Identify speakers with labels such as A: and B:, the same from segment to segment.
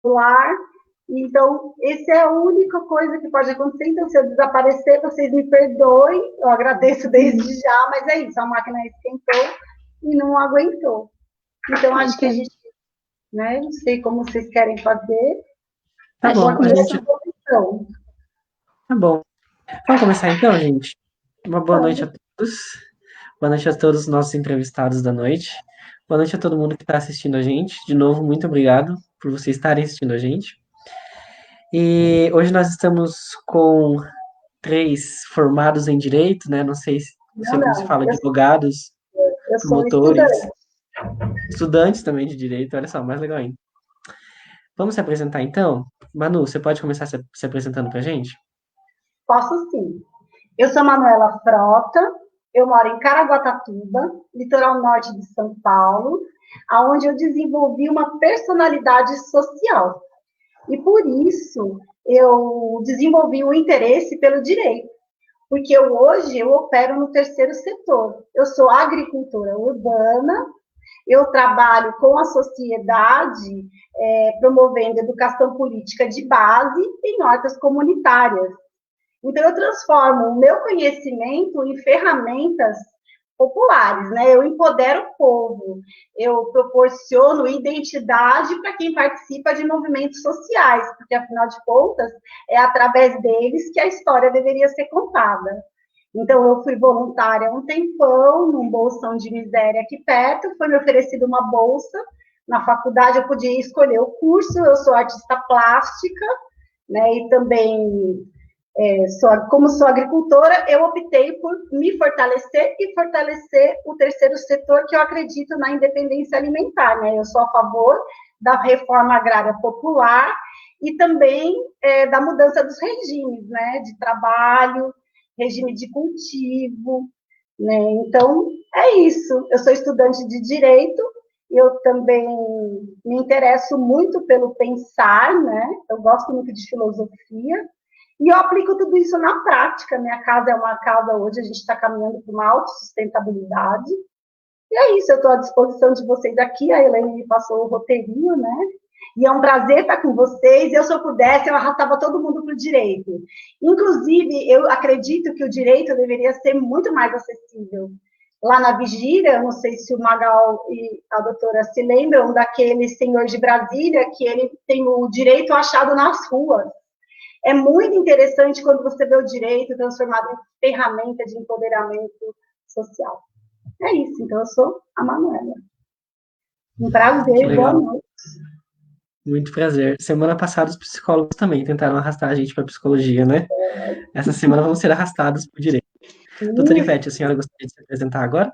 A: celular. Então, essa é a única coisa que pode acontecer. Então, se eu desaparecer, vocês me perdoem, eu agradeço desde já, mas é isso, a máquina esquentou e não aguentou. Então, acho que a gente, né, não sei como vocês querem fazer.
B: Tá bom, a gente...
A: Posição.
B: Tá bom. Vamos começar então, gente? Uma boa noite a todos. Boa noite a todos os nossos entrevistados da noite. Boa noite a todo mundo que está assistindo a gente. De novo, muito obrigado por vocês estarem assistindo a gente. E hoje nós estamos com 3 formados em Direito, né? Não sei como se fala, advogados,
A: eu sou
B: promotores, estudantes também de Direito, olha só, mais legal ainda. Vamos se apresentar então? Manu, você pode começar se apresentando para a gente?
A: Posso sim. Eu sou Manuela Frota, eu moro em Caraguatatuba, litoral norte de São Paulo, onde eu desenvolvi uma personalidade social. E por isso eu desenvolvi o interesse pelo direito, porque hoje eu opero no terceiro setor. Eu sou agricultora urbana, eu trabalho com a sociedade, promovendo educação política de base em hortas comunitárias. Então, eu transformo o meu conhecimento em ferramentas populares, né? Eu empodero o povo, eu proporciono identidade para quem participa de movimentos sociais, porque, afinal de contas, é através deles que a história deveria ser contada. Então, eu fui voluntária há um tempão, num bolsão de miséria aqui perto, foi me oferecida uma bolsa, na faculdade eu podia escolher o curso, eu sou artista plástica, né, e também... como sou agricultora, eu optei por me fortalecer e fortalecer o terceiro setor, que eu acredito na independência alimentar, né? Eu sou a favor da reforma agrária popular e também da mudança dos regimes, né? De trabalho, regime de cultivo, né? Então, é isso. Eu sou estudante de Direito, eu também me interesso muito pelo pensar, né? Eu gosto muito de filosofia, e eu aplico tudo isso na prática. Minha casa é uma casa, hoje a gente está caminhando para uma autossustentabilidade. E é isso, eu estou à disposição de vocês aqui. A Helene me passou o roteirinho, né? E é um prazer estar com vocês. Se eu pudesse, eu arrastava todo mundo para o direito. Inclusive, eu acredito que o direito deveria ser muito mais acessível. Lá na Vigília, eu não sei se o Magal e a doutora se lembram daquele senhor de Brasília, que ele tem o direito achado nas ruas. É muito interessante quando você vê o direito transformado em ferramenta de empoderamento social. É isso, então eu sou a Manuela. Um prazer, boa noite.
B: Muito prazer. Semana passada os psicólogos também tentaram arrastar a gente para psicologia, né? Essa semana vamos ser arrastados para o direito. Doutora Ivete, a senhora gostaria de se apresentar agora?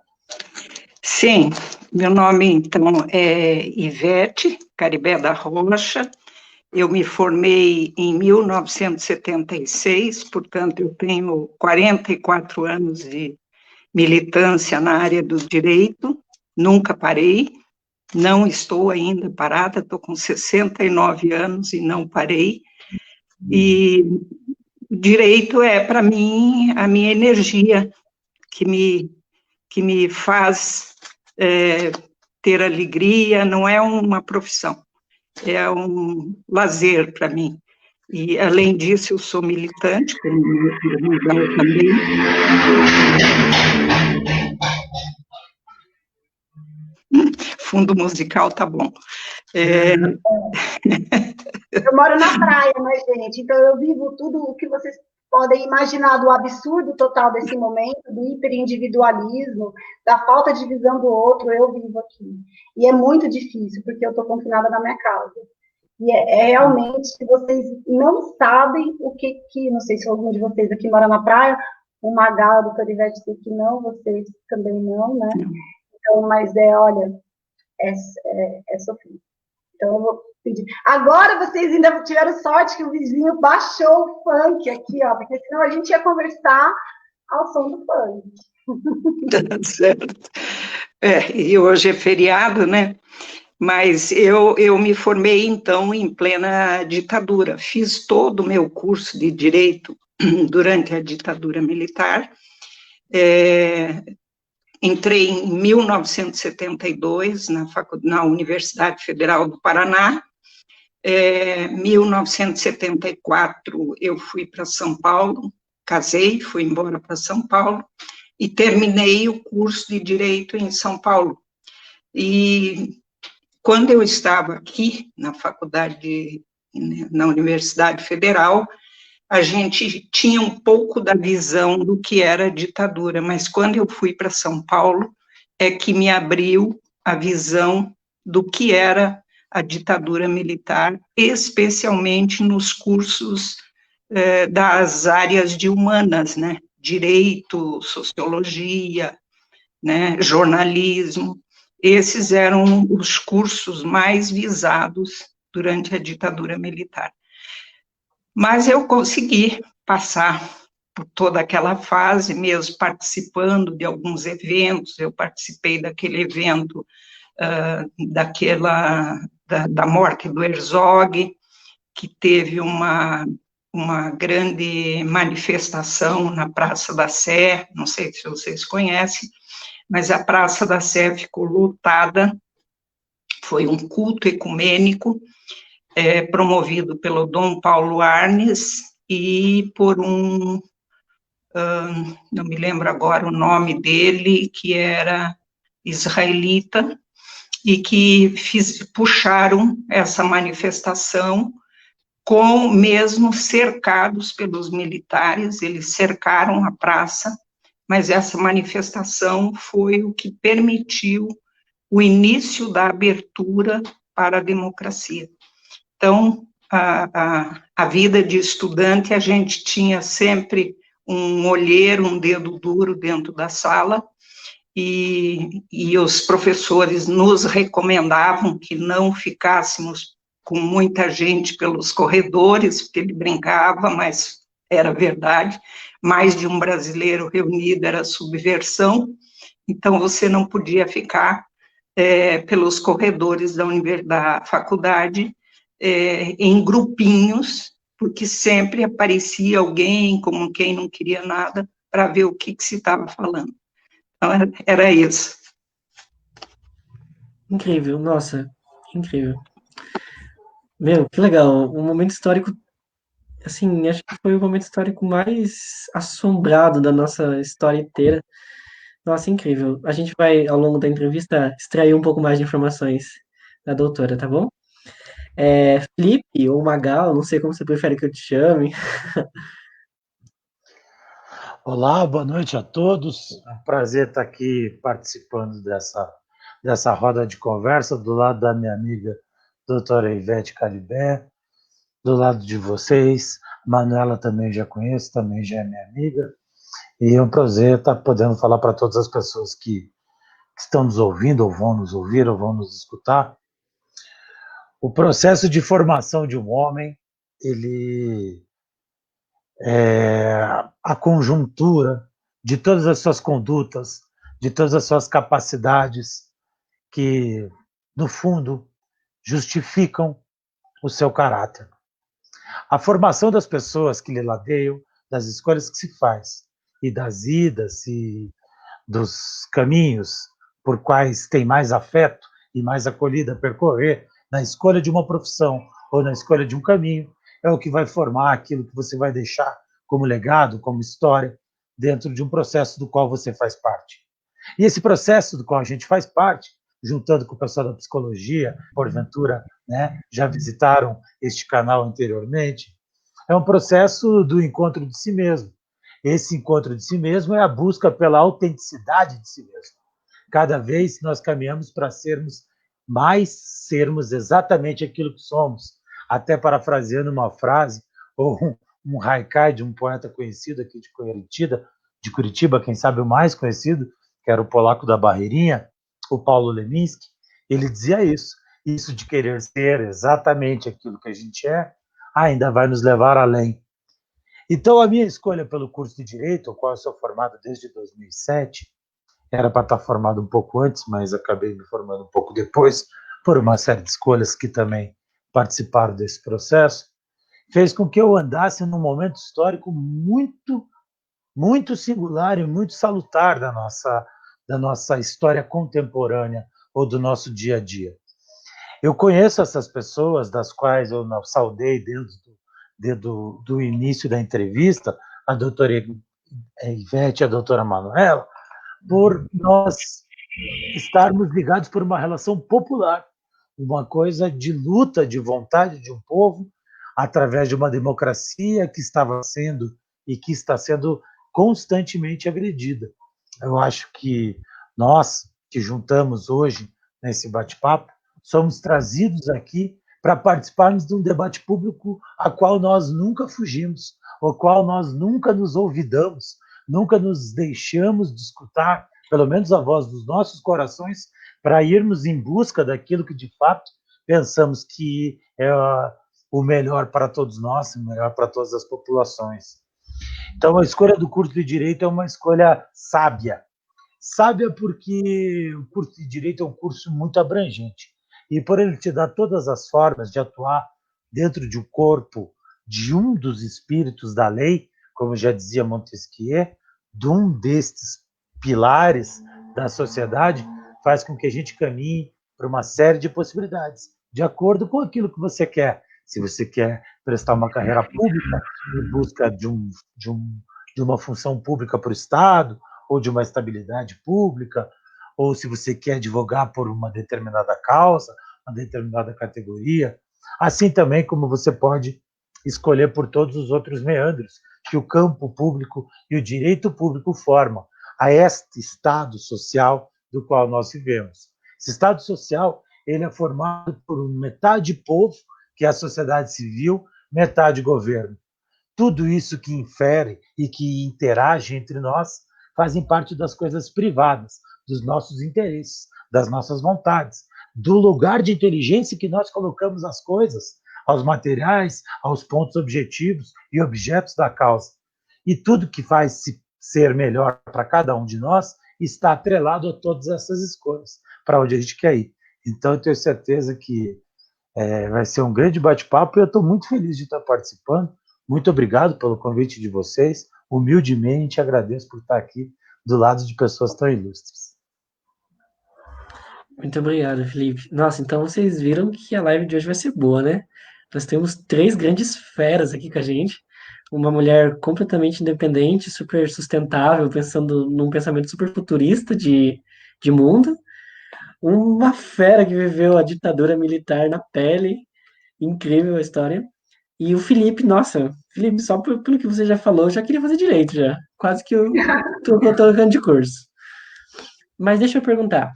C: Sim, meu nome então é Ivete Caribé da Rocha. Eu me formei em 1976, portanto, eu tenho 44 anos de militância na área do direito, nunca parei, não estou ainda parada, estou com 69 anos e não parei. E direito é, para mim, a minha energia, que me faz ter alegria, não é uma profissão. É um lazer para mim. E, além disso, eu sou militante, como Magal também. Fundo musical tá bom.
A: Eu moro na praia, né, gente? Então, eu vivo tudo o que vocês podem imaginar do absurdo total desse momento, do hiperindividualismo, da falta de visão do outro, eu vivo aqui. E é muito difícil, porque eu estou confinada na minha casa. E realmente, vocês não sabem o que, não sei se algum de vocês aqui mora na praia, o Magal, do Corivete, sei que não, vocês também não, né? Então, mas olha, é sofrido. Então, eu vou pedir. Agora, vocês ainda tiveram sorte que o vizinho baixou o funk aqui, ó, porque senão a gente ia conversar ao som do funk.
C: Certo. E hoje é feriado, né? Mas eu me formei, então, em plena ditadura. Fiz todo o meu curso de Direito durante a ditadura militar. Entrei em 1972 na Universidade Federal do Paraná. 1974 eu fui para São Paulo, casei, fui embora para São Paulo e terminei o curso de Direito em São Paulo. E quando eu estava aqui na faculdade, na Universidade Federal, a gente tinha um pouco da visão do que era a ditadura, mas quando eu fui para São Paulo, é que me abriu a visão do que era a ditadura militar, especialmente nos cursos das áreas de humanas, né? Direito, sociologia, né? Jornalismo. Esses eram os cursos mais visados durante a ditadura militar. Mas eu consegui passar por toda aquela fase, mesmo participando de alguns eventos. Eu participei daquele evento da morte do Herzog, que teve uma grande manifestação na Praça da Sé, não sei se vocês conhecem, mas a Praça da Sé ficou lotada, foi um culto ecumênico, promovido pelo Dom Paulo Arnes e por não me lembro agora o nome dele, que era israelita, e que puxaram essa manifestação, mesmo cercados pelos militares, eles cercaram a praça, mas essa manifestação foi o que permitiu o início da abertura para a democracia. Então, a vida de estudante, a gente tinha sempre um olheiro, um dedo duro dentro da sala, e os professores nos recomendavam que não ficássemos com muita gente pelos corredores, porque ele brincava, mas era verdade, mais de um brasileiro reunido era subversão, então você não podia ficar pelos corredores da faculdade, em grupinhos, porque sempre aparecia alguém, como quem não queria nada, para ver o que se estava falando. Então, era isso.
B: Incrível, nossa, incrível. Meu, que legal. Um momento histórico, assim, acho que foi o momento histórico mais assombrado da nossa história inteira. Nossa, incrível. A gente vai, ao longo da entrevista, extrair um pouco mais de informações da doutora, tá bom? Felipe ou Magal, não sei como você prefere que eu te chame.
D: Olá, boa noite a todos. É um prazer estar aqui participando dessa roda de conversa do lado da minha amiga doutora Ivete Calibé, do lado de vocês. Manuela também já conheço, também já é minha amiga. E é um prazer estar podendo falar para todas as pessoas que estão nos ouvindo, ou vão nos ouvir, ou vão nos escutar. O processo de formação de um homem, ele a conjuntura de todas as suas condutas, de todas as suas capacidades, que, no fundo, justificam o seu caráter. A formação das pessoas que lhe ladeiam, das escolhas que se faz, e das idas e dos caminhos por quais tem mais afeto e mais acolhida a percorrer na escolha de uma profissão ou na escolha de um caminho, é o que vai formar aquilo que você vai deixar como legado, como história, dentro de um processo do qual você faz parte. E esse processo do qual a gente faz parte, juntando com o pessoal da psicologia, porventura, né, já visitaram este canal anteriormente, é um processo do encontro de si mesmo. Esse encontro de si mesmo é a busca pela autenticidade de si mesmo. Cada vez nós caminhamos para sermos exatamente aquilo que somos. Até parafraseando uma frase, ou um haikai de um poeta conhecido aqui de Curitiba, quem sabe o mais conhecido, que era o polaco da Barreirinha, o Paulo Leminski, ele dizia isso de querer ser exatamente aquilo que a gente é, ainda vai nos levar além. Então, a minha escolha pelo curso de Direito, ao qual eu sou formado desde 2007, era para estar formado um pouco antes, mas acabei me formando um pouco depois, por uma série de escolhas que também participaram desse processo, fez com que eu andasse num momento histórico muito, muito singular e muito salutar da nossa história contemporânea ou do nosso dia a dia. Eu conheço essas pessoas, das quais eu saudei desde do início da entrevista, a doutora Ivete e a doutora Manuela, por nós estarmos ligados por uma relação popular, uma coisa de luta, de vontade de um povo, através de uma democracia que estava sendo e que está sendo constantemente agredida. Eu acho que nós, que juntamos hoje nesse bate-papo, somos trazidos aqui para participarmos de um debate público a qual nós nunca fugimos, ao qual nós nunca nos olvidamos, nunca nos deixamos de escutar, pelo menos a voz dos nossos corações, para irmos em busca daquilo que, de fato, pensamos que é o melhor para todos nós, o melhor para todas as populações. Então, a escolha do curso de Direito é uma escolha sábia. Sábia porque o curso de Direito é um curso muito abrangente. E por ele te dar todas as formas de atuar dentro de um corpo de um dos espíritos da lei, como já dizia Montesquieu, de um destes pilares da sociedade, faz com que a gente caminhe para uma série de possibilidades, de acordo com aquilo que você quer. Se você quer prestar uma carreira pública em busca de uma função pública para o Estado, ou de uma estabilidade pública, ou se você quer advogar por uma determinada causa, uma determinada categoria, assim também como você pode escolher por todos os outros meandros que o campo público e o direito público formam a este estado social do qual nós vivemos. Esse estado social ele é formado por metade povo, que é a sociedade civil, metade governo. Tudo isso que infere e que interage entre nós fazem parte das coisas privadas, dos nossos interesses, das nossas vontades, do lugar de inteligência que nós colocamos as coisas, aos materiais, aos pontos objetivos e objetos da causa. E tudo que faz ser melhor para cada um de nós está atrelado a todas essas escolhas, para onde a gente quer ir. Então, eu tenho certeza que vai ser um grande bate-papo e eu estou muito feliz de estar participando. Muito obrigado pelo convite de vocês. Humildemente agradeço por estar aqui do lado de pessoas tão ilustres.
B: Muito obrigado, Felipe. Nossa, então vocês viram que a live de hoje vai ser boa, né? Nós temos 3 grandes feras aqui com a gente. Uma mulher completamente independente, super sustentável, pensando num pensamento super futurista de mundo. Uma fera que viveu a ditadura militar na pele. Incrível a história. E o Felipe, nossa, Felipe, só pelo que você já falou, eu já queria fazer direito já. Quase que eu tô trocando de curso. Mas deixa eu perguntar.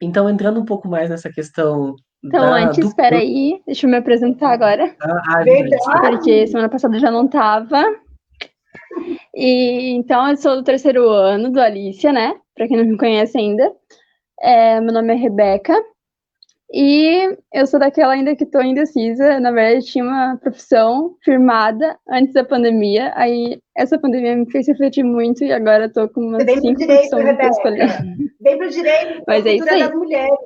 B: Então, entrando um pouco mais nessa questão
E: Então, antes, espera aí, deixa eu me apresentar agora. Porque semana passada eu já não estava. E então, eu sou do 3º ano do Alicia, né? Para quem não me conhece ainda. Meu nome é Rebeca. E eu sou daquela ainda que estou indecisa. Na verdade, tinha uma profissão firmada antes da pandemia. Aí, essa pandemia me fez refletir muito e agora eu tô com umas 5 profissões para escolher.
A: Vem pro direito,
E: mas é isso aí.
A: Das mulheres.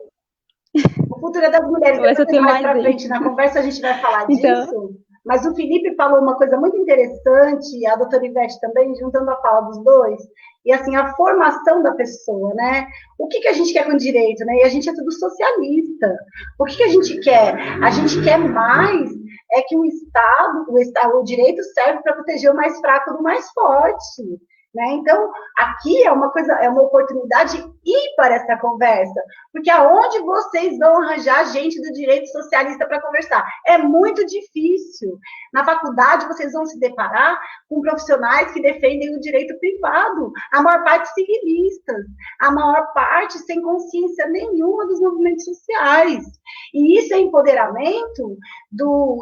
A: O futuro é das mulheres. Depois, mais para frente, na conversa, a gente vai falar disso. Mas o Felipe falou uma coisa muito interessante, a doutora Ivete também, juntando a fala dos dois, e assim, a formação da pessoa, né? O que a gente quer com direito, né? E a gente é tudo socialista. O que a gente quer? A gente quer mais que o Estado, o direito serve para proteger o mais fraco do mais forte. Né? Então, aqui é uma oportunidade ímpar essa conversa, porque aonde vocês vão arranjar gente do direito socialista para conversar? É muito difícil. Na faculdade, vocês vão se deparar com profissionais que defendem o direito privado, a maior parte civilistas, a maior parte sem consciência nenhuma dos movimentos sociais. E isso é empoderamento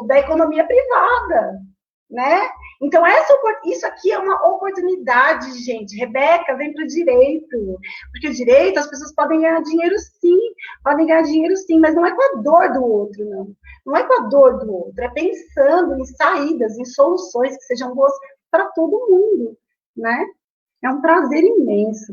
A: da economia privada. Né? Então, isso aqui é uma oportunidade, gente. Rebeca, vem para o direito. Porque o direito, as pessoas podem ganhar dinheiro sim, mas não é com a dor do outro, não. Não é com a dor do outro, é pensando em saídas, em soluções que sejam boas para todo mundo, né? É um prazer imenso.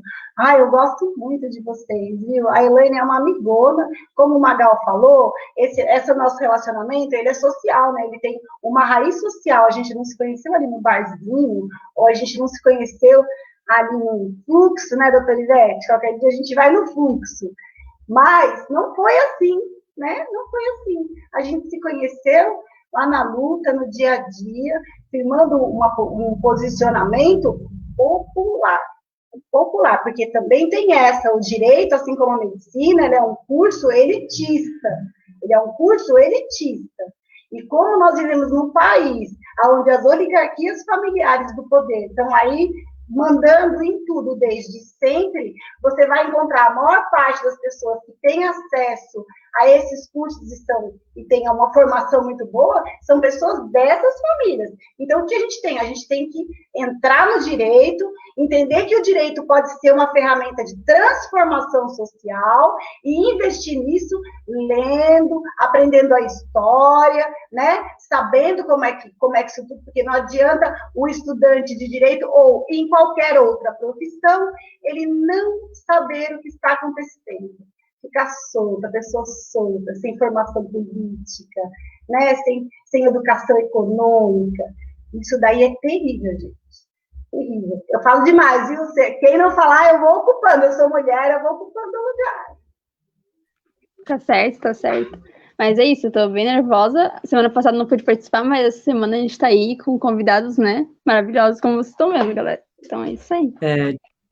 A: Eu gosto muito de vocês, viu? A Elaine é uma amigona, como o Magal falou, esse nosso relacionamento, ele é social, né? Ele tem uma raiz social. A gente não se conheceu ali no barzinho, ou a gente não se conheceu ali no fluxo, né, doutora Ivete? Qualquer dia a gente vai no fluxo. Mas não foi assim, né? Não foi assim. A gente se conheceu lá na luta, no dia a dia, firmando um posicionamento popular. Popular, porque também tem essa, o direito, assim como a medicina, ele é um curso elitista. Ele é um curso elitista. E como nós vivemos num país onde as oligarquias familiares do poder estão aí mandando em tudo desde sempre, você vai encontrar a maior parte das pessoas que têm acesso a esses cursos e têm uma formação muito boa, são pessoas dessas famílias. Então, o que a gente tem? A gente tem que entrar no direito, entender que o direito pode ser uma ferramenta de transformação social e investir nisso lendo, aprendendo a história, né? Sabendo como é que isso tudo, porque não adianta o estudante de direito ou em qualquer outra profissão, ele não saber o que está acontecendo. Ficar solta, pessoa solta, sem formação política, né? sem educação econômica. Isso daí é terrível, gente. Terrível. Eu falo demais, viu? Quem não falar, eu vou ocupando. Eu sou mulher, eu vou ocupando o lugar.
E: Tá certo, tá certo. Mas é isso, eu tô bem nervosa. Semana passada não pude participar, mas essa semana a gente tá aí com convidados, né? Maravilhosos, como vocês estão vendo, galera. Então é isso aí.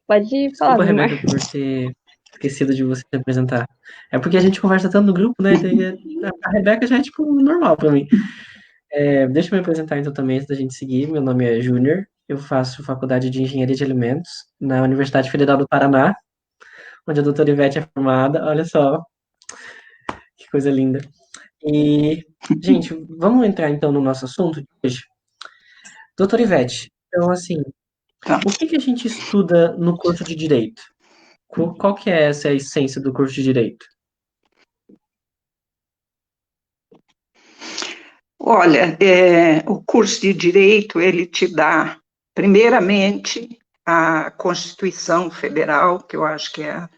E: Pode falar,
B: Desculpa,
E: Vilmar.
B: Rebeca, por ter esquecido de você se apresentar. É porque a gente conversa tanto no grupo, né? A Rebeca já é, tipo, normal pra mim. Deixa eu me apresentar, então, também, antes da gente seguir. Meu nome é Júnior. Eu faço faculdade de Engenharia de Alimentos na Universidade Federal do Paraná, onde a doutora Ivete é formada. Olha só, que coisa linda. E, gente, vamos entrar, então, no nosso assunto de hoje. Doutora Ivete, então, assim,
C: Tá.
B: o que a gente estuda no curso de Direito? Qual que é essa essência do curso de Direito?
C: Olha, o curso de Direito, ele te dá, primeiramente, a Constituição Federal, que eu acho que é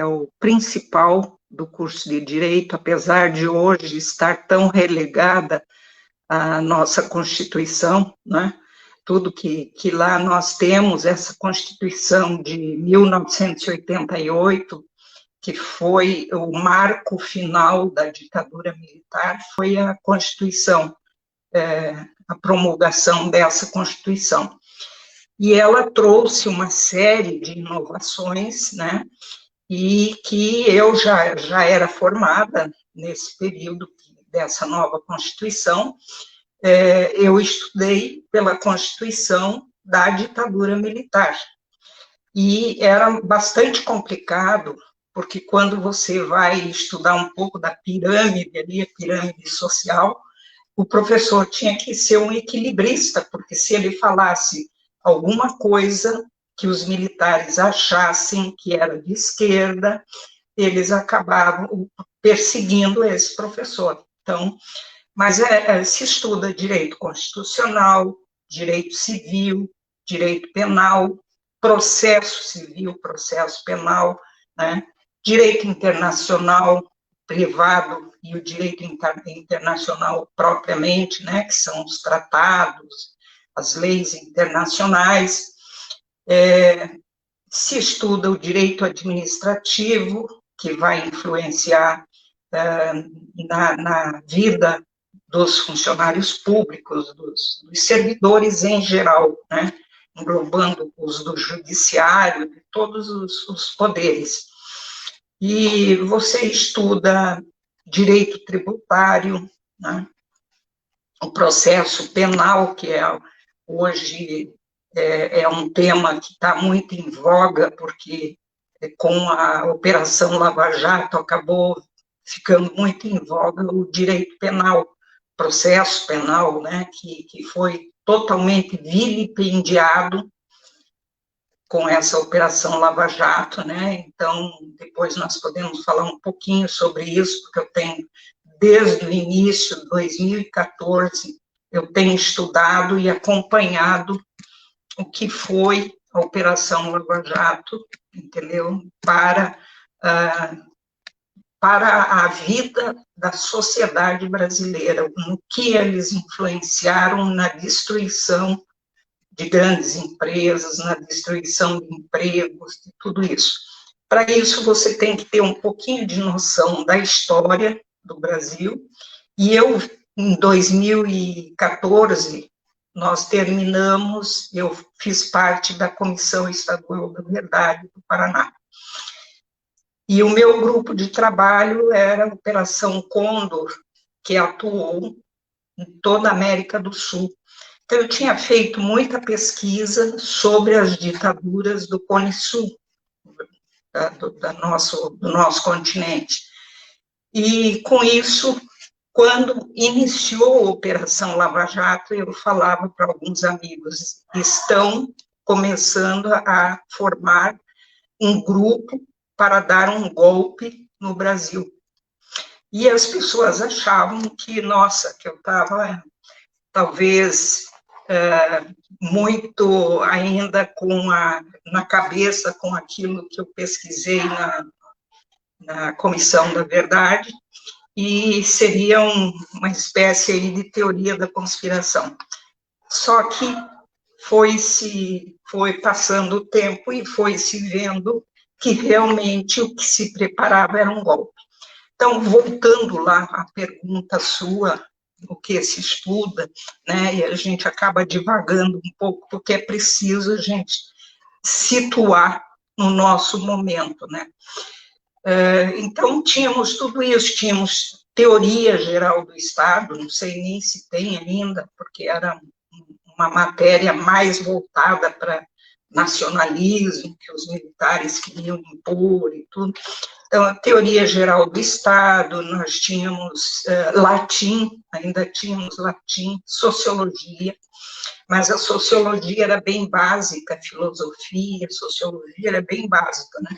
C: o principal do curso de Direito, apesar de hoje estar tão relegada à nossa Constituição, né? Tudo que lá nós temos, essa Constituição de 1988, que foi o marco final da ditadura militar, foi a Constituição, a promulgação dessa Constituição. E ela trouxe uma série de inovações, né? E que eu já era formada nesse período dessa nova Constituição. Eu estudei pela Constituição da ditadura militar. E era bastante complicado, porque quando você vai estudar um pouco da pirâmide ali, a pirâmide social, o professor tinha que ser um equilibrista, porque se ele falasse alguma coisa que os militares achassem que era de esquerda, eles acabavam perseguindo esse professor. Então, mas se estuda direito constitucional, direito civil, direito penal, processo civil, processo penal, né? Direito internacional, privado, e o direito internacional propriamente, né? Que são os tratados, as leis internacionais. Se estuda o direito administrativo, que vai influenciar na vida dos funcionários públicos, dos servidores em geral, né? Englobando os do judiciário, de todos os poderes. E você estuda direito tributário, né? O processo penal, que hoje é um tema que está muito em voga, porque com a Operação Lava Jato acabou ficando muito em voga o direito penal, processo penal, né, que foi totalmente vilipendiado com essa Operação Lava Jato, né? Então, depois nós podemos falar um pouquinho sobre isso, porque eu tenho, desde o início de 2014, eu tenho estudado e acompanhado o que foi a Operação Lava Jato, entendeu? Para a vida da sociedade brasileira, no que eles influenciaram na destruição de grandes empresas, na destruição de empregos, de tudo isso. Para isso, você tem que ter um pouquinho de noção da história, do Brasil, e eu, em 2014, nós terminamos, eu fiz parte da Comissão Estadual da Verdade do Paraná. E o meu grupo de trabalho era a Operação Condor, que atuou em toda a América do Sul. Então, eu tinha feito muita pesquisa sobre as ditaduras do Cone Sul, do nosso continente. E, com isso, quando iniciou a Operação Lava Jato, eu falava para alguns amigos, estão começando a formar um grupo para dar um golpe no Brasil. E as pessoas achavam que, nossa, que eu estava, talvez, muito ainda na cabeça com aquilo que eu pesquisei na Comissão da Verdade, e seria uma espécie aí de teoria da conspiração. Só que foi passando o tempo e foi se vendo que realmente o que se preparava era um golpe. Então, voltando lá à pergunta sua, o que se estuda, né, e a gente acaba divagando um pouco, porque é preciso a gente situar no nosso momento, né. Então, tínhamos tudo isso, tínhamos teoria geral do Estado, não sei nem se tem ainda, porque era uma matéria mais voltada para nacionalismo, que os militares queriam impor e tudo. Então, a teoria geral do Estado, nós tínhamos latim, ainda tínhamos latim, sociologia, mas a sociologia era bem básica, filosofia, sociologia era bem básica, né?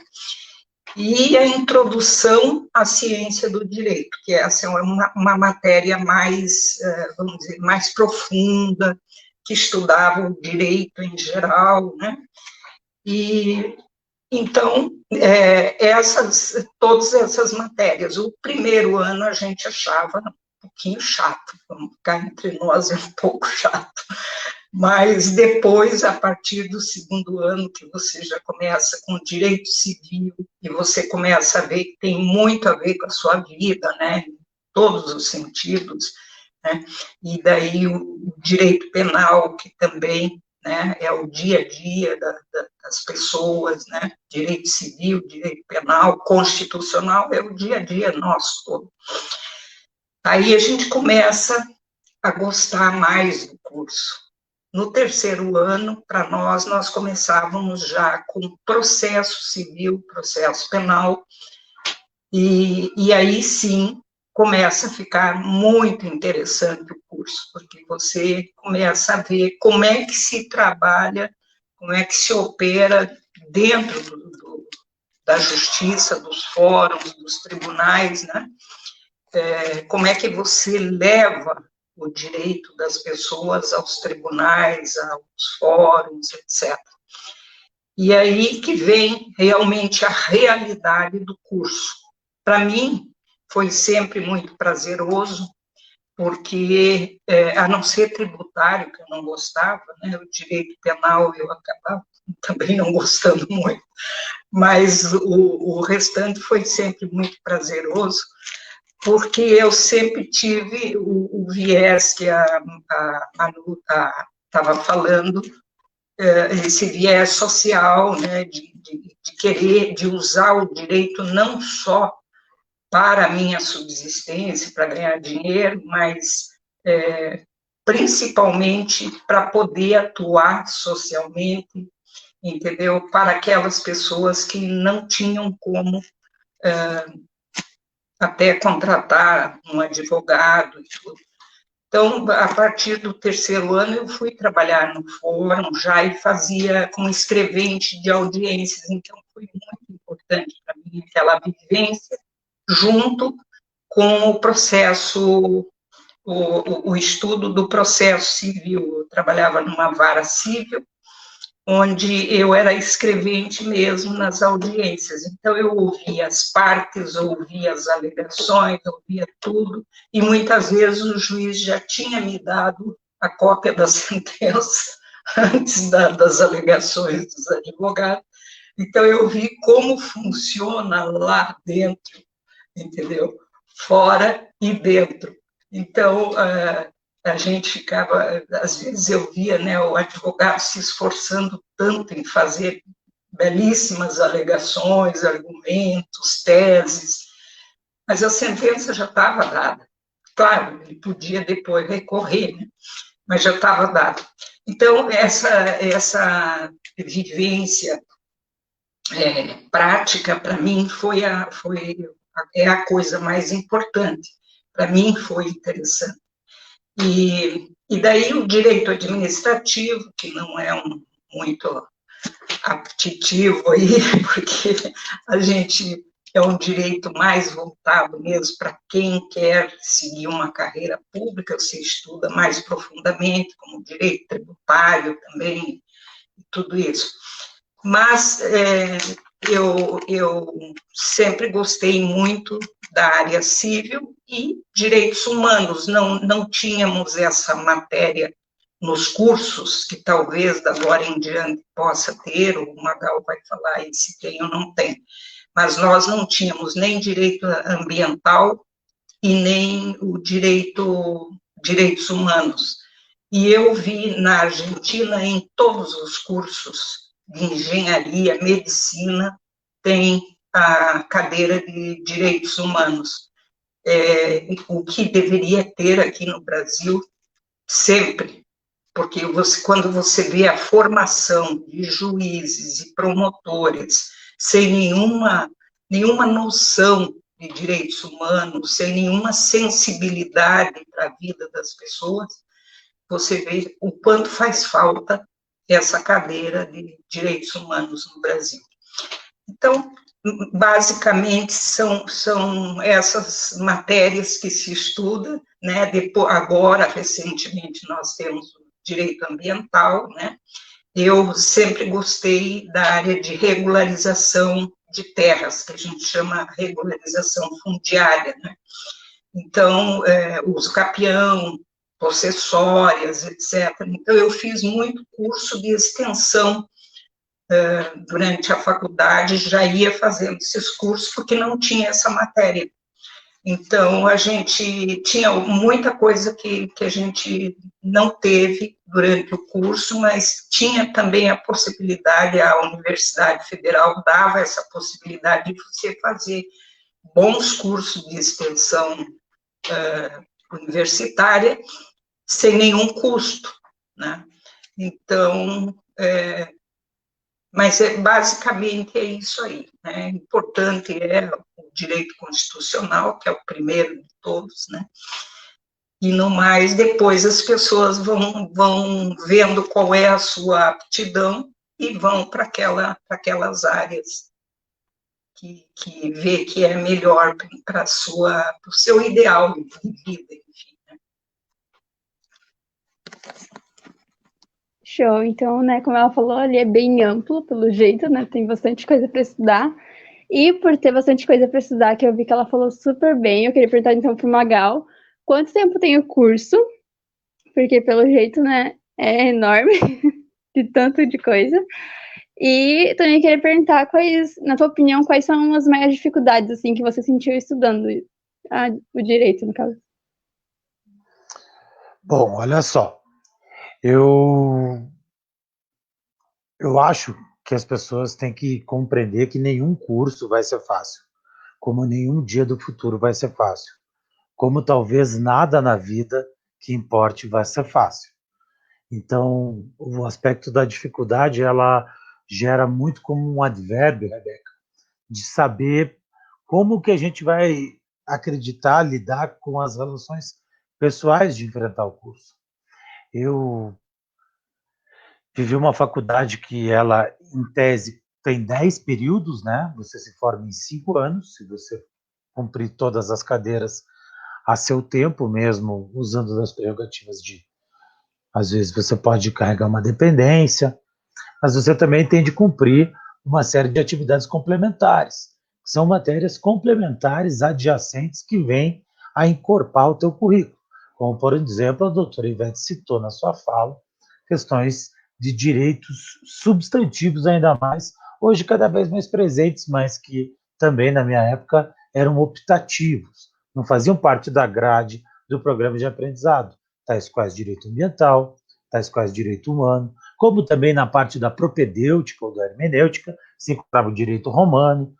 C: E a introdução à ciência do direito, que essa é uma matéria mais, vamos dizer, mais profunda, que estudava o direito em geral, né? E, então, todas essas matérias, o primeiro ano a gente achava um pouquinho chato, vamos ficar entre nós, é um pouco chato, mas depois, a partir do segundo ano, que você já começa com direito civil, e você começa a ver que tem muito a ver com a sua vida, né, em todos os sentidos, né, e daí o direito penal, que também, né, é o dia a dia das pessoas, né, direito civil, direito penal, constitucional, é o dia a dia nosso todo. Aí a gente começa a gostar mais do curso. No terceiro ano, para nós começávamos já com processo civil, processo penal, e aí sim começa a ficar muito interessante o curso, porque você começa a ver como é que se trabalha, como é que se opera dentro da justiça, dos fóruns, dos tribunais, né? Como é que você leva o direito das pessoas aos tribunais, aos fóruns, etc. E aí que vem realmente a realidade do curso. Para mim, foi sempre muito prazeroso, porque, a não ser tributário, que eu não gostava, né, o direito penal eu acabava também não gostando muito, mas o restante foi sempre muito prazeroso, porque eu sempre tive o viés que a Manu estava falando, esse viés social, né, de querer, de usar o direito não só para a minha subsistência, para ganhar dinheiro, mas principalmente para poder atuar socialmente, entendeu? Para aquelas pessoas que não tinham como até contratar um advogado e tudo. Então, a partir do terceiro ano, eu fui trabalhar no fórum já e fazia como escrevente de audiências, então foi muito importante para mim aquela vivência, junto com o processo, o estudo do processo civil. Eu trabalhava numa vara civil, onde eu era escrevente mesmo nas audiências. Então, eu ouvia as partes, ouvia as alegações, ouvia tudo, e muitas vezes o juiz já tinha me dado a cópia da sentença antes das alegações dos advogados. Então, eu vi como funciona lá dentro, entendeu? fora e dentro. Então, a gente ficava, às vezes eu via, né, o advogado se esforçando tanto em fazer belíssimas alegações, argumentos, teses, mas a sentença já estava dada. Claro, ele podia depois recorrer, né? Mas já estava dado. Então, essa vivência prática, para mim, é a coisa mais importante. Para mim, foi interessante. E daí o direito administrativo, que não é muito apetitivo aí, porque a gente é um direito mais voltado mesmo para quem quer seguir uma carreira pública, você estuda mais profundamente, como direito tributário também, tudo isso. Mas eu sempre gostei muito da área civil e direitos humanos, não tínhamos essa matéria nos cursos, que talvez da agora em diante possa ter, o Magal vai falar aí se tem ou não tem, mas nós não tínhamos nem direito ambiental e nem o direitos humanos. E eu vi na Argentina, em todos os cursos de engenharia, medicina, tem a cadeira de direitos humanos. O que deveria ter aqui no Brasil, sempre, porque quando você vê a formação de juízes e promotores sem nenhuma noção de direitos humanos, sem nenhuma sensibilidade para a vida das pessoas, você vê o quanto faz falta essa cadeira de direitos humanos no Brasil. Então, basicamente, são essas matérias que se estuda, né? Agora, recentemente, nós temos o direito ambiental, né? Eu sempre gostei da área de regularização de terras, que a gente chama regularização fundiária, né? Então, uso capião, possessórias, etc. Então, eu fiz muito curso de extensão durante a faculdade, já ia fazendo esses cursos, porque não tinha essa matéria. Então, a gente tinha muita coisa que a gente não teve durante o curso, mas tinha também a possibilidade, a Universidade Federal dava essa possibilidade de você fazer bons cursos de extensão universitária, sem nenhum custo, né? Então, mas basicamente é isso aí, né? Importante é o direito constitucional, que é o primeiro de todos, né? E no mais, depois as pessoas vão vendo qual é a sua aptidão e vão para aquelas áreas que vê que é melhor para o seu ideal de vida, enfim. Né?
E: Show. Então, né, como ela falou, ele é bem amplo, pelo jeito, né? Tem bastante coisa para estudar. E por ter bastante coisa para estudar, que eu vi que ela falou super bem, eu queria perguntar então para o Magal, quanto tempo tem o curso? Porque pelo jeito, né, é enorme, de tanto de coisa. E também queria perguntar na tua opinião, quais são as maiores dificuldades, assim, que você sentiu estudando o direito, no caso?
D: Bom, olha só, eu acho que as pessoas têm que compreender que nenhum curso vai ser fácil, como nenhum dia do futuro vai ser fácil, como talvez nada na vida que importe vai ser fácil. Então, o aspecto da dificuldade, ela gera muito como um advérbio, Rebeca, de saber como que a gente vai acreditar, lidar com as relações pessoais de enfrentar o curso. Eu vivi uma faculdade que ela, em tese, tem 10 períodos, né? Você se forma em 5 anos, se você cumprir todas as cadeiras a seu tempo, mesmo usando das prerrogativas de, às vezes você pode carregar uma dependência, mas você também tem de cumprir uma série de atividades complementares, que são matérias complementares adjacentes que vêm a encorpar o teu currículo, como, por exemplo, a doutora Ivete citou na sua fala, questões de direitos substantivos ainda mais, hoje cada vez mais presentes, mas que também na minha época eram optativos, não faziam parte da grade do programa de aprendizado, tais quais direito ambiental, tais quais direito humano, como também na parte da propedêutica ou da hermenêutica se encontrava o direito romano,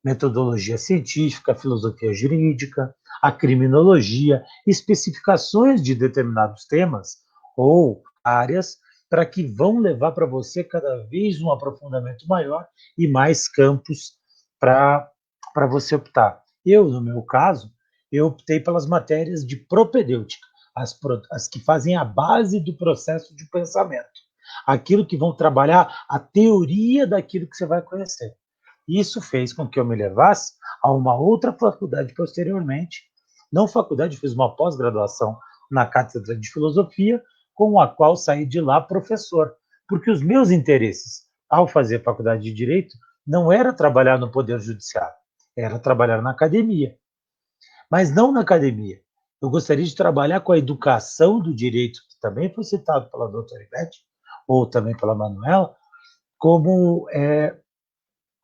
D: metodologia científica, filosofia jurídica, a criminologia, especificações de determinados temas ou áreas para que vão levar para você cada vez um aprofundamento maior e mais campos para você optar. Eu, no meu caso, eu optei pelas matérias de propedêutica, as que fazem a base do processo de pensamento, aquilo que vão trabalhar a teoria daquilo que você vai conhecer. Isso fez com que eu me levasse a uma outra faculdade posteriormente. Não faculdade, fiz uma pós-graduação na Cátedra de Filosofia, com a qual saí de lá professor. Porque os meus interesses, ao fazer faculdade de Direito, não era trabalhar no Poder Judiciário, era trabalhar na academia. Mas não na academia. Eu gostaria de trabalhar com a educação do direito, que também foi citado pela doutora Ivete, ou também pela Manuela, como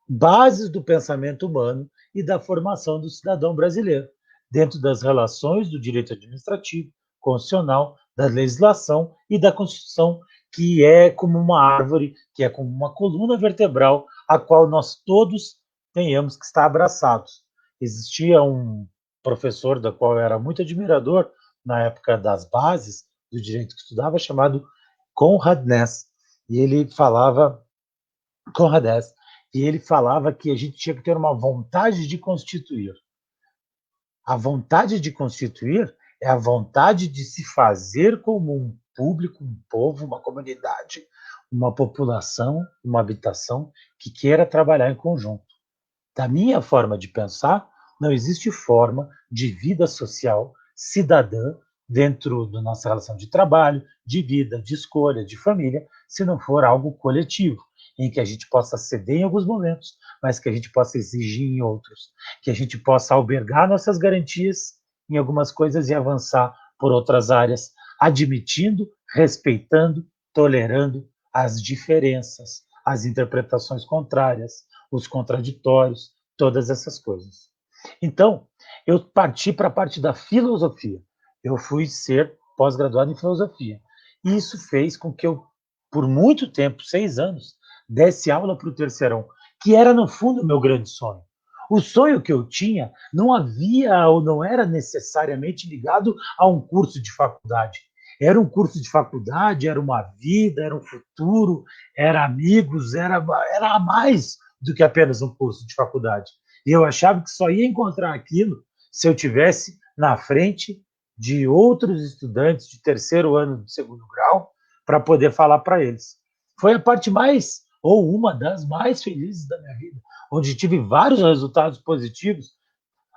D: bases do pensamento humano e da formação do cidadão brasileiro, dentro das relações do direito administrativo, constitucional, da legislação e da Constituição, que é como uma árvore, que é como uma coluna vertebral, a qual nós todos tenhamos que estar abraçados. Existia um professor da qual eu era muito admirador, na época das bases do direito que estudava, chamado Conrad Ness, e ele falava que a gente tinha que ter uma vontade de constituir. A vontade de constituir é a vontade de se fazer como um público, um povo, uma comunidade, uma população, uma habitação que queira trabalhar em conjunto. Da minha forma de pensar, não existe forma de vida social cidadã dentro da nossa relação de trabalho, de vida, de escolha, de família, se não for algo coletivo, em que a gente possa ceder em alguns momentos, mas que a gente possa exigir em outros, que a gente possa albergar nossas garantias em algumas coisas e avançar por outras áreas, admitindo, respeitando, tolerando as diferenças, as interpretações contrárias, os contraditórios, todas essas coisas. Então, eu parti para a parte da filosofia. Eu fui ser pós-graduado em filosofia. E isso fez com que eu, por muito tempo, 6 anos, desse aula para o terceirão, que era, no fundo, o meu grande sonho. O sonho que eu tinha não havia ou não era necessariamente ligado a um curso de faculdade. Era um curso de faculdade, era uma vida, era um futuro, era amigos, era mais do que apenas um curso de faculdade. E eu achava que só ia encontrar aquilo se eu tivesse na frente de outros estudantes de terceiro ano do segundo grau para poder falar para eles. Foi a parte mais, ou uma das mais felizes da minha vida, onde tive vários resultados positivos.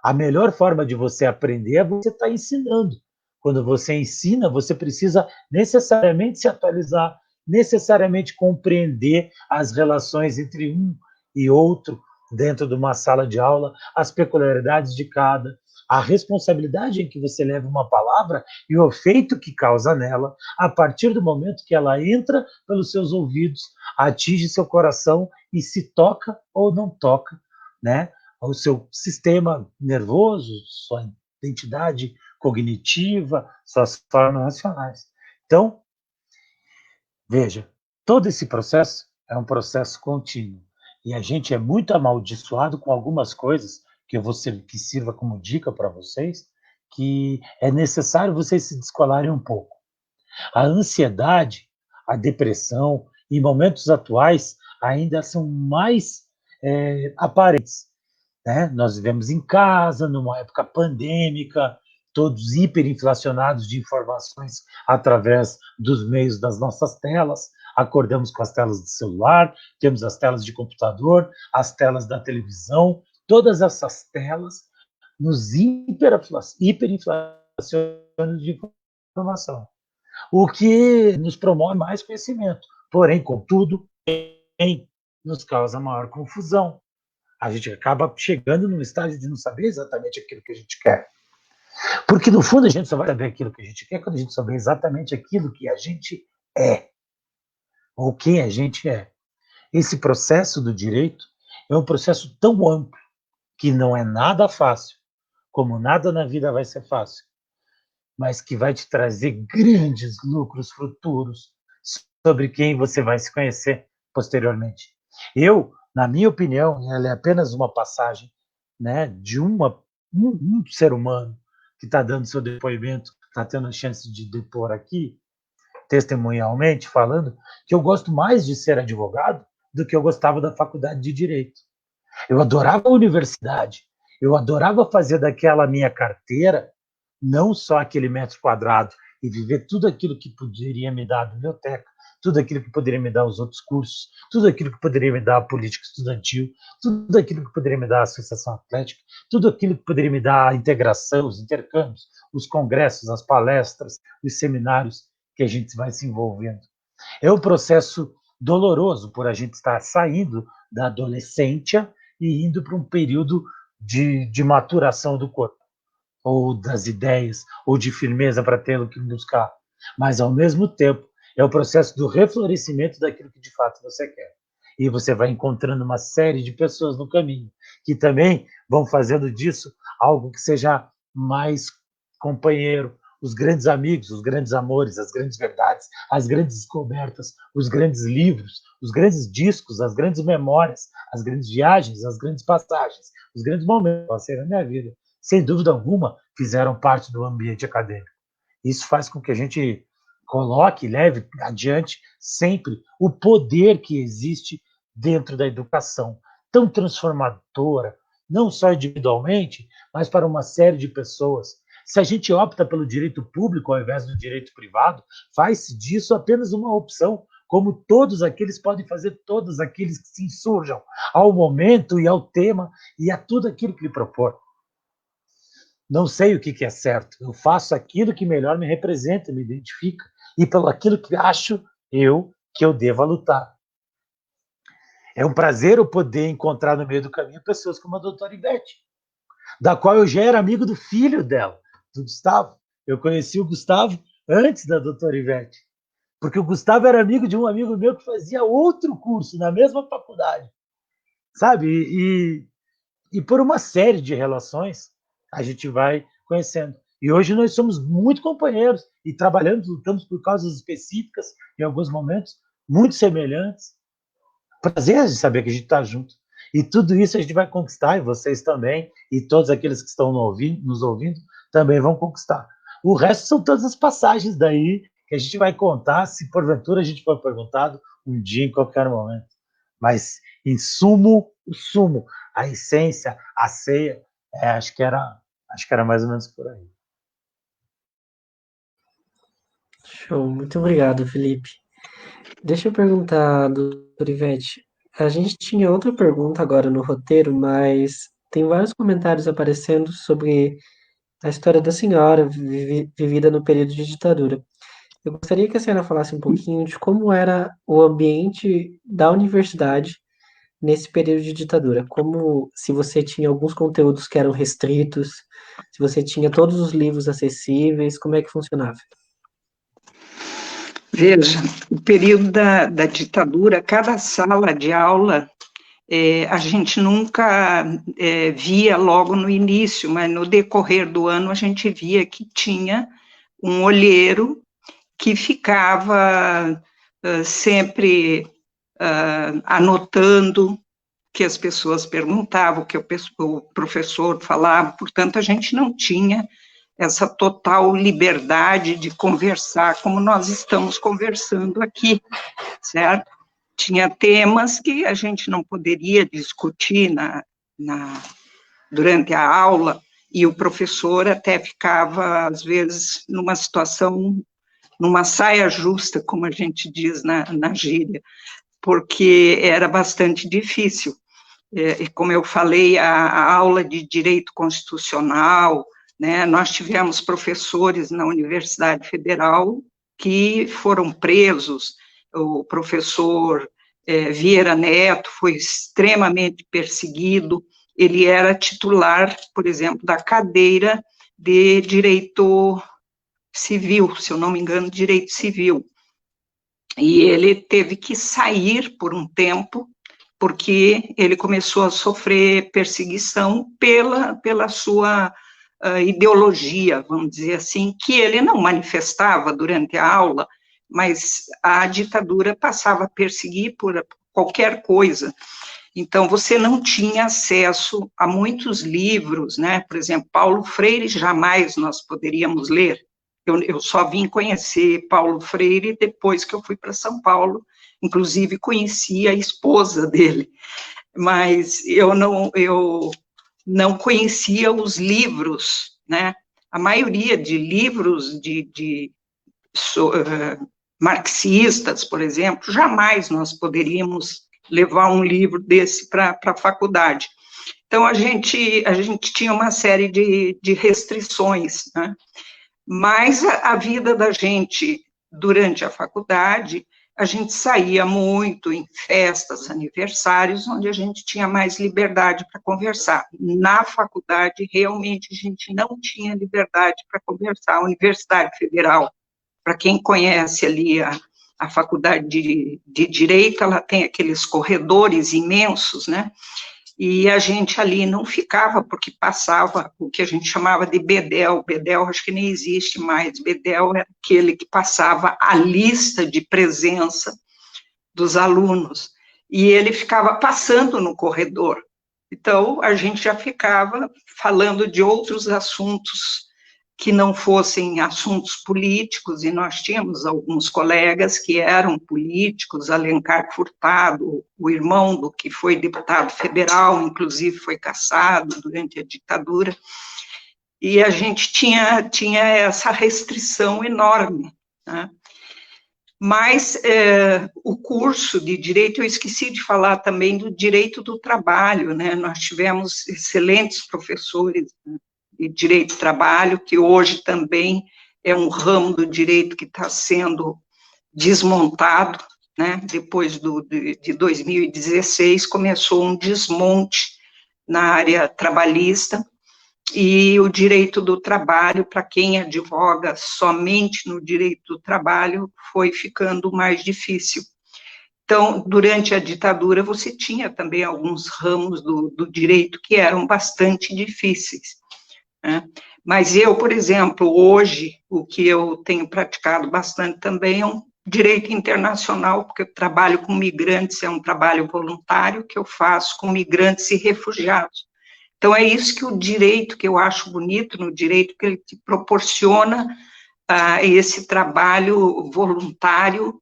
D: A melhor forma de você aprender é você estar ensinando. Quando você ensina, você precisa necessariamente se atualizar, necessariamente compreender as relações entre um e outro dentro de uma sala de aula, as peculiaridades de cada, a responsabilidade em que você leva uma palavra e o efeito que causa nela, a partir do momento que ela entra pelos seus ouvidos, atinge seu coração e se toca ou não toca, né? O seu sistema nervoso, sua identidade cognitiva, suas formas racionais. Então, veja, todo esse processo é um processo contínuo. E a gente é muito amaldiçoado com algumas coisas que sirva como dica para vocês, que é necessário vocês se descolarem um pouco. A ansiedade, a depressão, em momentos atuais, ainda são mais aparentes. Né? Nós vivemos em casa, numa época pandêmica, todos hiperinflacionados de informações através dos meios das nossas telas. Acordamos com as telas do celular, temos as telas de computador, as telas da televisão, todas essas telas nos hiperinflacionam de informação, o que nos promove mais conhecimento. Porém, contudo, nos causa maior confusão. A gente acaba chegando num estágio de não saber exatamente aquilo que a gente quer. Porque, no fundo, a gente só vai saber aquilo que a gente quer quando a gente souber exatamente aquilo que a gente é, ou quem a gente é. Esse processo do direito é um processo tão amplo que não é nada fácil, como nada na vida vai ser fácil, mas que vai te trazer grandes lucros futuros sobre quem você vai se conhecer posteriormente. Eu, na minha opinião, ela é apenas uma passagem, né, de um ser humano que está dando seu depoimento, está tendo a chance de depor aqui, testemunhalmente falando, que eu gosto mais de ser advogado do que eu gostava da faculdade de Direito. Eu adorava a universidade, eu adorava fazer daquela minha carteira não só aquele metro quadrado e viver tudo aquilo que poderia me dar a biblioteca, tudo aquilo que poderia me dar os outros cursos, tudo aquilo que poderia me dar a política estudantil, tudo aquilo que poderia me dar a associação atlética, tudo aquilo que poderia me dar a integração, os intercâmbios, os congressos, as palestras, os seminários que a gente vai se envolvendo. É um processo doloroso por a gente estar saindo da adolescência e indo para um período de maturação do corpo, ou das ideias, ou de firmeza para ter o que buscar. Mas, ao mesmo tempo, é o processo do reflorescimento daquilo que, de fato, você quer. E você vai encontrando uma série de pessoas no caminho, que também vão fazendo disso algo que seja mais companheiro, os grandes amigos, os grandes amores, as grandes verdades, as grandes descobertas, os grandes livros, os grandes discos, as grandes memórias, as grandes viagens, as grandes passagens, os grandes momentos que passei na minha vida, sem dúvida alguma, fizeram parte do ambiente acadêmico. Isso faz com que a gente coloque, leve adiante sempre o poder que existe dentro da educação, tão transformadora, não só individualmente, mas para uma série de pessoas. Se a gente opta pelo direito público ao invés do direito privado, faz disso apenas uma opção, como todos aqueles podem fazer, todos aqueles que se insurjam ao momento e ao tema e a tudo aquilo que lhe propor. Não sei o que é certo, eu faço aquilo que melhor me representa, me identifica, e pelo aquilo que acho que eu deva lutar. É um prazer eu poder encontrar no meio do caminho pessoas como a doutora Ivete, da qual eu já era amigo do filho dela, do Gustavo. Eu conheci o Gustavo antes da doutora Ivete, porque o Gustavo era amigo de um amigo meu que fazia outro curso na mesma faculdade, sabe? E por uma série de relações a gente vai conhecendo. E hoje nós somos muito companheiros e trabalhamos, lutamos por causas específicas, em alguns momentos, muito semelhantes. Prazer de saber que a gente está junto. E tudo isso a gente vai conquistar, e vocês também, e todos aqueles que estão nos ouvindo, também vão conquistar. O resto são todas as passagens daí que a gente vai contar, se porventura a gente for perguntado um dia, em qualquer momento. Mas, em sumo, o sumo, a essência, a ceia, acho que era mais ou menos por aí.
B: Show, muito obrigado, Felipe. Deixa eu perguntar, doutora Ivete, a gente tinha outra pergunta agora no roteiro, mas tem vários comentários aparecendo sobre a história da senhora vivida no período de ditadura. Eu gostaria que a senhora falasse um pouquinho de como era o ambiente da universidade nesse período de ditadura, como se você tinha alguns conteúdos que eram restritos, se você tinha todos os livros acessíveis, como é que funcionava?
C: Veja, o período da ditadura, cada sala de aula, a gente nunca via logo no início, mas no decorrer do ano a gente via que tinha um olheiro que ficava sempre anotando o que as pessoas perguntavam, o que o professor falava, portanto, a gente não tinha essa total liberdade de conversar como nós estamos conversando aqui, certo? Tinha temas que a gente não poderia discutir durante a aula, e o professor até ficava, às vezes, numa situação, numa saia justa, como a gente diz na gíria, porque era bastante difícil. Como eu falei, a aula de direito constitucional, né, nós tivemos professores na Universidade Federal que foram presos, o professor Vieira Neto foi extremamente perseguido, ele era titular, por exemplo, da cadeira de direito civil, se eu não me engano, direito civil, e ele teve que sair por um tempo, porque ele começou a sofrer perseguição pela sua ideologia, vamos dizer assim, que ele não manifestava durante a aula, mas a ditadura passava a perseguir por qualquer coisa. Então, você não tinha acesso a muitos livros, né? Por exemplo, Paulo Freire, jamais nós poderíamos ler. Eu só vim conhecer Paulo Freire depois que eu fui para São Paulo, inclusive conheci a esposa dele, mas eu não conhecia os livros, né? A maioria de livros marxistas, por exemplo, jamais nós poderíamos levar um livro desse para a faculdade. Então, a gente tinha uma série de restrições, né? Mas a vida da gente, durante a faculdade, a gente saía muito em festas, aniversários, onde a gente tinha mais liberdade para conversar. Na faculdade, realmente, a gente não tinha liberdade para conversar. A Universidade Federal, para quem conhece ali a faculdade de Direito, ela tem aqueles corredores imensos, né? E a gente ali não ficava, porque passava o que a gente chamava de bedel. Bedel acho que nem existe mais. Bedel era aquele que passava a lista de presença dos alunos. E ele ficava passando no corredor. Então, a gente já ficava falando de outros assuntos que não fossem assuntos políticos, e nós tínhamos alguns colegas que eram políticos, Alencar Furtado, o irmão do que foi deputado federal, inclusive foi cassado durante a ditadura, e a gente tinha essa restrição enorme, né? Mas o curso de Direito, eu esqueci de falar também do Direito do Trabalho, né? Nós tivemos excelentes professores, né, de Direito do Trabalho, que hoje também é um ramo do direito que está sendo desmontado, né? Depois de 2016, começou um desmonte na área trabalhista, e o direito do trabalho, para quem advoga somente no direito do trabalho, foi ficando mais difícil. Então, durante a ditadura, você tinha também alguns ramos do direito que eram bastante difíceis, né? Mas eu, por exemplo, hoje, o que eu tenho praticado bastante também é um direito internacional, porque eu trabalho com migrantes, é um trabalho voluntário que eu faço com migrantes e refugiados. Então, é isso que o direito, que eu acho bonito no direito, que ele te proporciona esse trabalho voluntário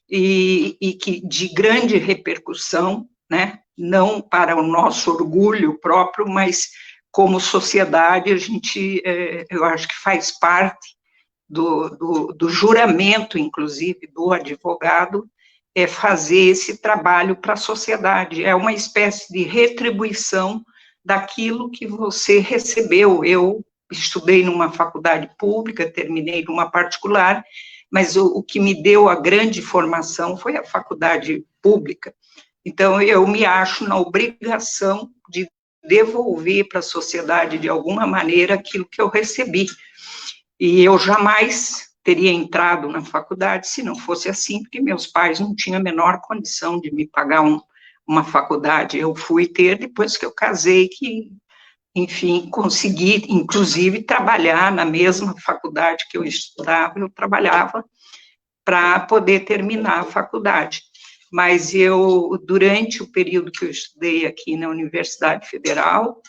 C: e que de grande repercussão, né? Não para o nosso orgulho próprio, mas como sociedade, a gente, eu acho que faz parte do juramento, inclusive, do advogado, é fazer esse trabalho para a sociedade. É uma espécie de retribuição daquilo que você recebeu. Eu estudei numa faculdade pública, terminei numa particular, mas o que me deu a grande formação foi a faculdade pública. Então, eu me acho na obrigação de devolver para a sociedade, de alguma maneira, aquilo que eu recebi. E eu jamais teria entrado na faculdade se não fosse assim, porque meus pais não tinham a menor condição de me pagar uma faculdade. Eu fui ter depois que eu casei, que, enfim, consegui, inclusive, trabalhar na mesma faculdade que eu estudava, eu trabalhava para poder terminar a faculdade. Mas eu, durante o período que eu estudei aqui na Universidade Federal,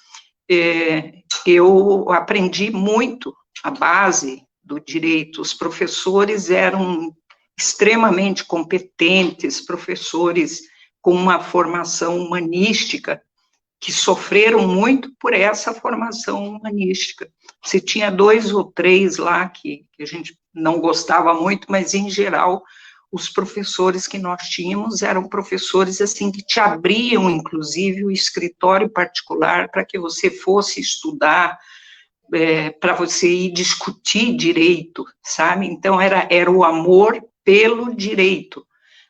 C: eu aprendi muito a base do direito. Os professores eram extremamente competentes, professores com uma formação humanística, que sofreram muito por essa formação humanística. Se tinha 2 ou 3 lá que a gente não gostava muito, mas, em geral, os professores que nós tínhamos eram professores, assim, que te abriam, inclusive, o escritório particular para que você fosse estudar, para você ir discutir direito, sabe? Então, era o amor pelo direito.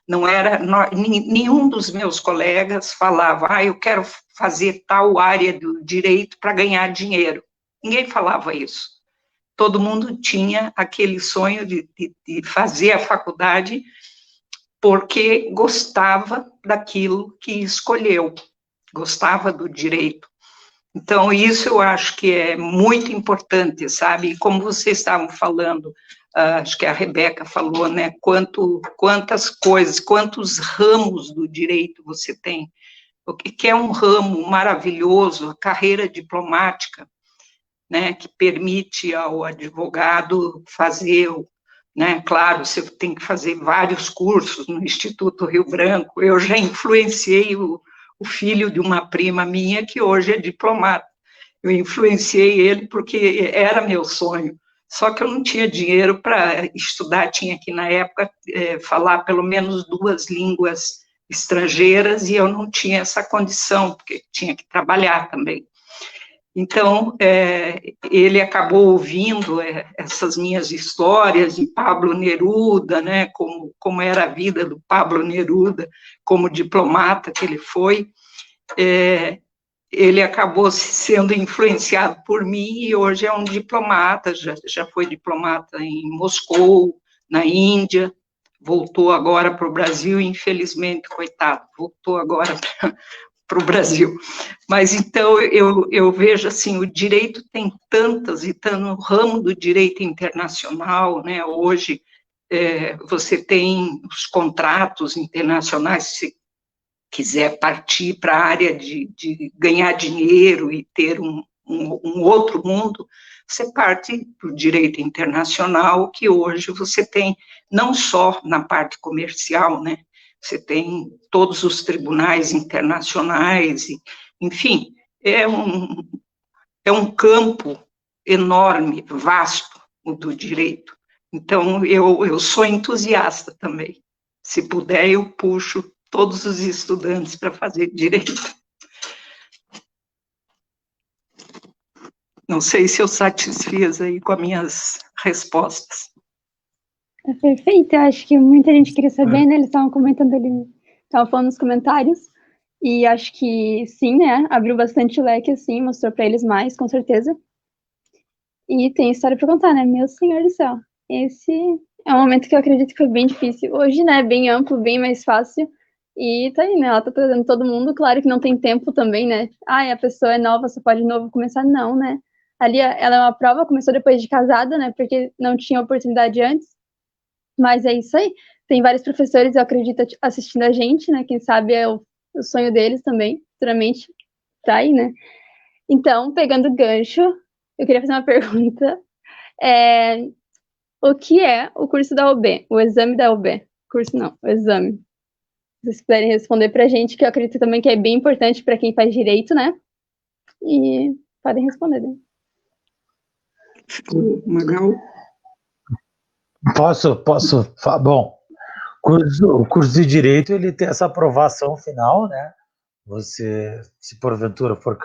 C: Não era, nenhum dos meus colegas falava, eu quero fazer tal área do direito para ganhar dinheiro. Ninguém falava isso. Todo mundo tinha aquele sonho de fazer a faculdade porque gostava daquilo que escolheu, gostava do direito. Então, isso eu acho que é muito importante, sabe? E como vocês estavam falando, acho que a Rebeca falou, né? Quantas coisas, quantos ramos do direito você tem. O que é um ramo maravilhoso, a carreira diplomática, né? Que permite ao advogado fazer, né? Claro, você tem que fazer vários cursos no Instituto Rio Branco. Eu já influenciei o filho de uma prima minha, que hoje é diplomata. Eu influenciei ele porque era meu sonho. Só que eu não tinha dinheiro para estudar, tinha que, na época, falar pelo menos 2 línguas estrangeiras, e eu não tinha essa condição, porque tinha que trabalhar também. Então, ele acabou ouvindo essas minhas histórias de Pablo Neruda, né, como era a vida do Pablo Neruda, como diplomata que ele foi. Ele acabou sendo influenciado por mim e hoje é um diplomata, já foi diplomata em Moscou, na Índia, voltou agora para o Brasil, infelizmente, coitado, voltou agora para o Brasil. Mas, então, eu vejo, assim, o direito tem tantas, e está no ramo do direito internacional, né, hoje você tem os contratos internacionais, se quiser partir para a área de ganhar dinheiro e ter um outro mundo, você parte para o direito internacional, que hoje você tem, não só na parte comercial, né? Você tem todos os tribunais internacionais, enfim, é um campo enorme, vasto, o do direito. Então, eu sou entusiasta também. Se puder, eu puxo todos os estudantes para fazer direito. Não sei se eu satisfiz aí com as minhas respostas.
E: É perfeito, eu acho que muita gente queria saber, né? Eles estavam comentando ali, estavam falando nos comentários, e acho que sim, né? Abriu bastante leque, assim, mostrou para eles mais, com certeza. E tem história para contar, né? Meu senhor do céu. Esse é um momento que eu acredito que foi bem difícil. Hoje, né? Bem amplo, bem mais fácil. E tá aí, né? Ela tá trazendo todo mundo. Claro que não tem tempo também, né? A pessoa é nova, só pode de novo começar. Não, né? Ali, ela é uma prova, começou depois de casada, né? Porque não tinha oportunidade antes. Mas é isso aí. Tem vários professores, eu acredito, assistindo a gente, né? Quem sabe é o sonho deles também, futuramente. Tá aí, né? Então, pegando o gancho, eu queria fazer uma pergunta. O que é o curso da UB? O exame da UB? Curso não, o exame. Se vocês puderem responder pra gente, que eu acredito também que é bem importante para quem faz direito, né? E podem responder, né?
C: Magal?
D: Posso? Bom, o curso de Direito, ele tem essa aprovação final, né? Você, se porventura for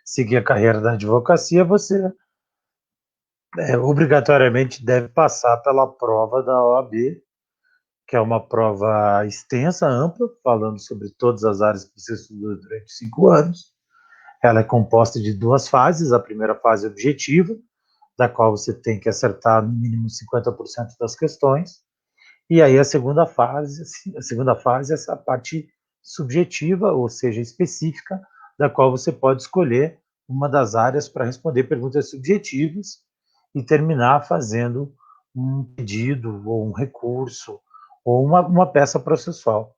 D: seguir a carreira da advocacia, você obrigatoriamente deve passar pela prova da OAB, que é uma prova extensa, ampla, falando sobre todas as áreas que você estudou durante 5 anos. Ela é composta de 2 fases. A primeira fase é objetiva, da qual você tem que acertar no mínimo 50% das questões. E aí a segunda fase é essa parte subjetiva, ou seja, específica, da qual você pode escolher uma das áreas para responder perguntas subjetivas e terminar fazendo um pedido ou um recurso ou uma peça processual,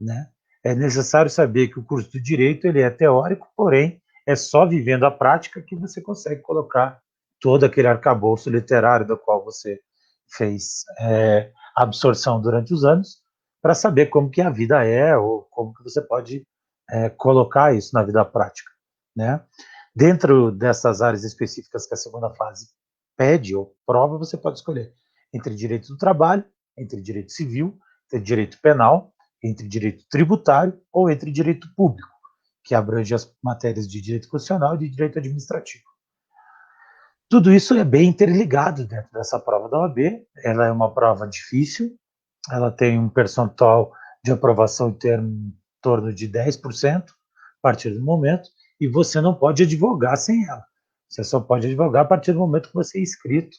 D: né? É necessário saber que o curso do Direito ele é teórico, porém é só vivendo a prática que você consegue colocar todo aquele arcabouço literário do qual você fez absorção durante os anos, para saber como que a vida é, ou como que você pode colocar isso na vida prática, né? Dentro dessas áreas específicas que a segunda fase pede ou prova, você pode escolher entre direito do trabalho, entre direito civil, entre direito penal, entre direito tributário ou entre direito público, que abrange as matérias de direito constitucional e de direito administrativo. Tudo isso é bem interligado dentro dessa prova da OAB. Ela é uma prova difícil, ela tem um percentual de aprovação em torno de 10% a partir do momento, e você não pode advogar sem ela. Você só pode advogar a partir do momento que você é inscrito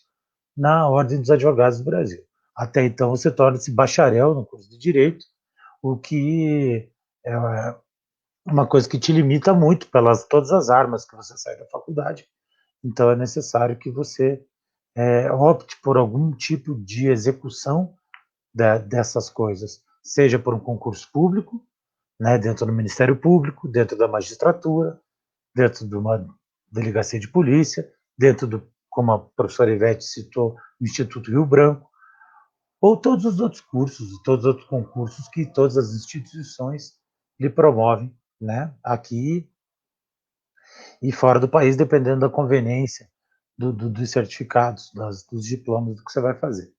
D: na Ordem dos Advogados do Brasil. Até então, você torna-se bacharel no curso de Direito, o que uma coisa que te limita muito pelas todas as armas que você sai da faculdade. Então é necessário que você opte por algum tipo de execução dessas coisas, seja por um concurso público, né, dentro do Ministério Público, dentro da magistratura, dentro de uma delegacia de polícia, dentro do, como a professora Ivete citou, o Instituto Rio Branco, ou todos os outros cursos, todos os outros concursos que todas as instituições lhe promovem, né, aqui e fora do país, dependendo da conveniência dos certificados, dos diplomas do que você vai fazer.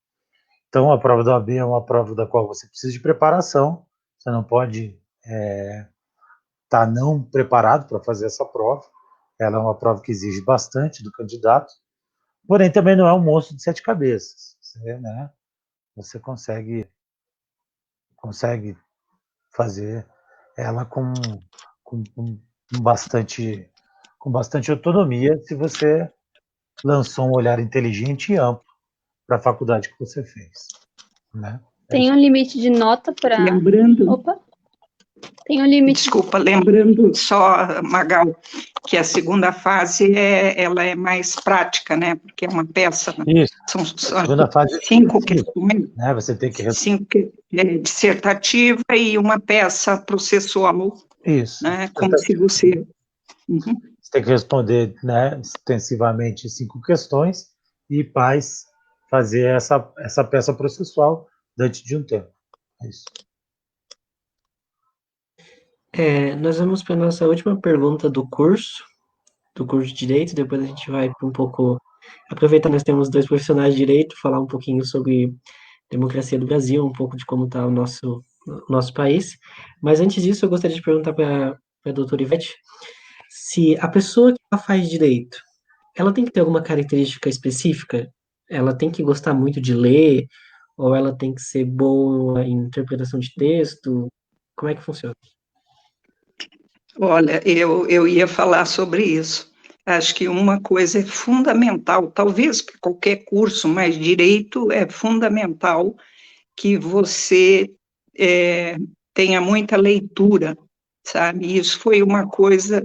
D: Então, a prova da OAB é uma prova da qual você precisa de preparação, você não pode estar não preparado para fazer essa prova, ela é uma prova que exige bastante do candidato, porém também não é um monstro de 7 cabeças, você consegue fazer ela com bastante autonomia se você lançou um olhar inteligente e amplo para a faculdade que você fez, né?
E: Tem um limite de nota para...
C: Lembrando...
E: Opa! Tem um limite...
C: Desculpa, lembrando só, Magal, que a segunda fase ela é mais prática, né? Porque é uma peça.
D: Isso.
C: São
D: a segunda fase
C: 5 questões,
D: né? Você tem que
C: 5 dissertativa e uma peça processual.
D: Isso.
C: Né? Como se você...
D: Você tem que responder, né, extensivamente 5 questões e fazer essa peça processual diante de um tempo. É isso.
B: Nós vamos para a nossa última pergunta do curso de Direito, depois a gente vai para um pouco... Aproveitar que nós temos 2 profissionais de Direito, falar um pouquinho sobre democracia do Brasil, um pouco de como está o nosso país. Mas antes disso, eu gostaria de perguntar para a doutora Ivete se a pessoa que faz Direito, ela tem que ter alguma característica específica? Ela tem que gostar muito de ler? Ou ela tem que ser boa em interpretação de texto? Como é que funciona?
C: Olha, eu ia falar sobre isso. Acho que uma coisa é fundamental, talvez para qualquer curso, mas direito é fundamental que você tenha muita leitura, sabe? Isso foi uma coisa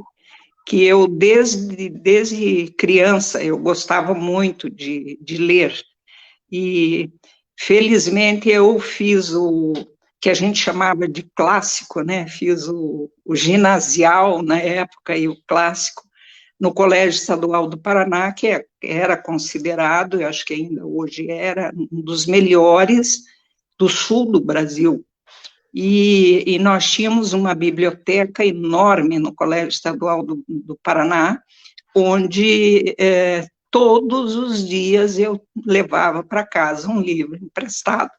C: que eu, desde criança, eu gostava muito de ler. E, felizmente, eu fiz o que a gente chamava de clássico, né? Fiz o ginasial na época e o clássico no Colégio Estadual do Paraná, que era considerado, eu acho que ainda hoje um dos melhores do sul do Brasil. E nós tínhamos uma biblioteca enorme no Colégio Estadual do Paraná, onde todos os dias eu levava para casa um livro emprestado.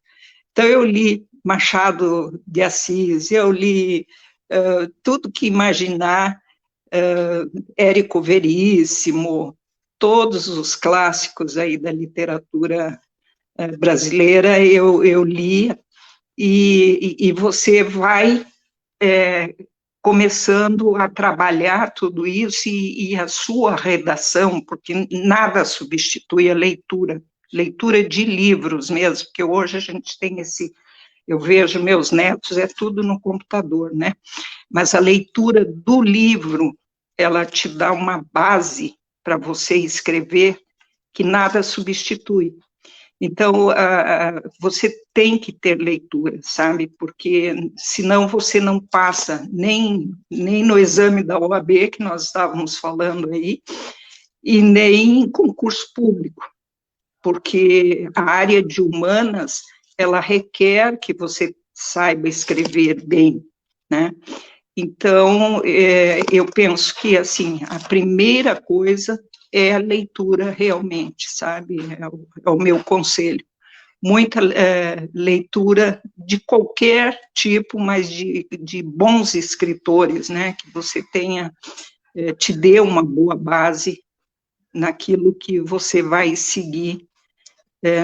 C: Então, eu li Machado de Assis, eu li tudo que imaginar, Érico Veríssimo, todos os clássicos aí da literatura brasileira eu li, e você vai começando a trabalhar tudo isso e a sua redação, porque nada substitui a leitura de livros mesmo, porque hoje a gente tem eu vejo meus netos, é tudo no computador, né? Mas a leitura do livro, ela te dá uma base para você escrever que nada substitui. Então, você tem que ter leitura, sabe? Porque senão você não passa nem no exame da OAB, que nós estávamos falando aí, e nem em concurso público, porque a área de humanas, ela requer que você saiba escrever bem, né? Então, eu penso que, assim, a primeira coisa é a leitura realmente, sabe? É o meu conselho. Muita leitura de qualquer tipo, mas de bons escritores, né? Que você te dê uma boa base naquilo que você vai seguir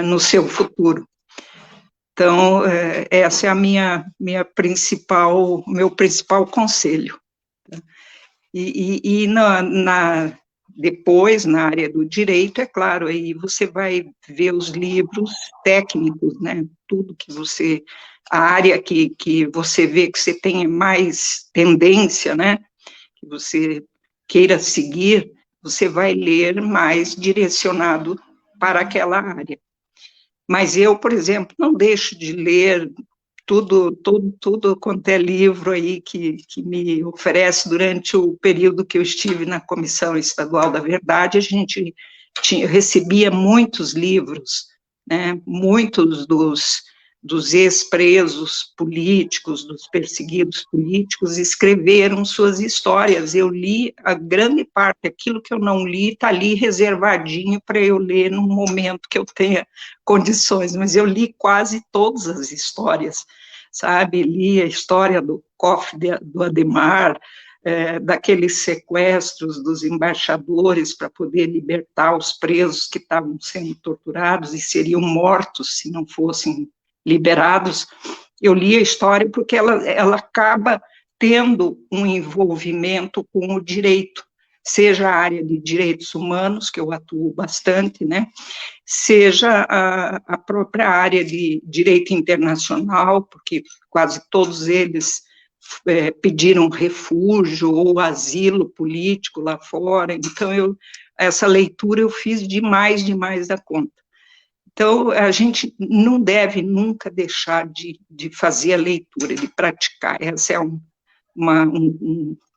C: no seu futuro. Então, essa é a meu principal conselho. E depois, na área do direito, é claro, aí você vai ver os livros técnicos, né? Tudo que você, a área que você vê que você tem mais tendência, né? Que você queira seguir, você vai ler mais direcionado para aquela área. Mas eu, por exemplo, não deixo de ler tudo quanto é livro aí que me oferece durante o período que eu estive na Comissão Estadual da Verdade. A gente recebia muitos livros, né, muitos dos ex-presos políticos, dos perseguidos políticos, escreveram suas histórias. Eu li a grande parte, aquilo que eu não li está ali reservadinho para eu ler num momento que eu tenha condições, mas eu li quase todas as histórias, sabe? Li a história do cofre do Adhemar, daqueles sequestros dos embaixadores para poder libertar os presos que estavam sendo torturados e seriam mortos se não fossem liberados. Eu li a história porque ela acaba tendo um envolvimento com o direito, seja a área de direitos humanos, que eu atuo bastante, né, seja a própria área de direito internacional, porque quase todos eles pediram refúgio ou asilo político lá fora. Então, essa leitura eu fiz demais da conta. Então, a gente não deve nunca deixar de fazer a leitura, de praticar. Esse é um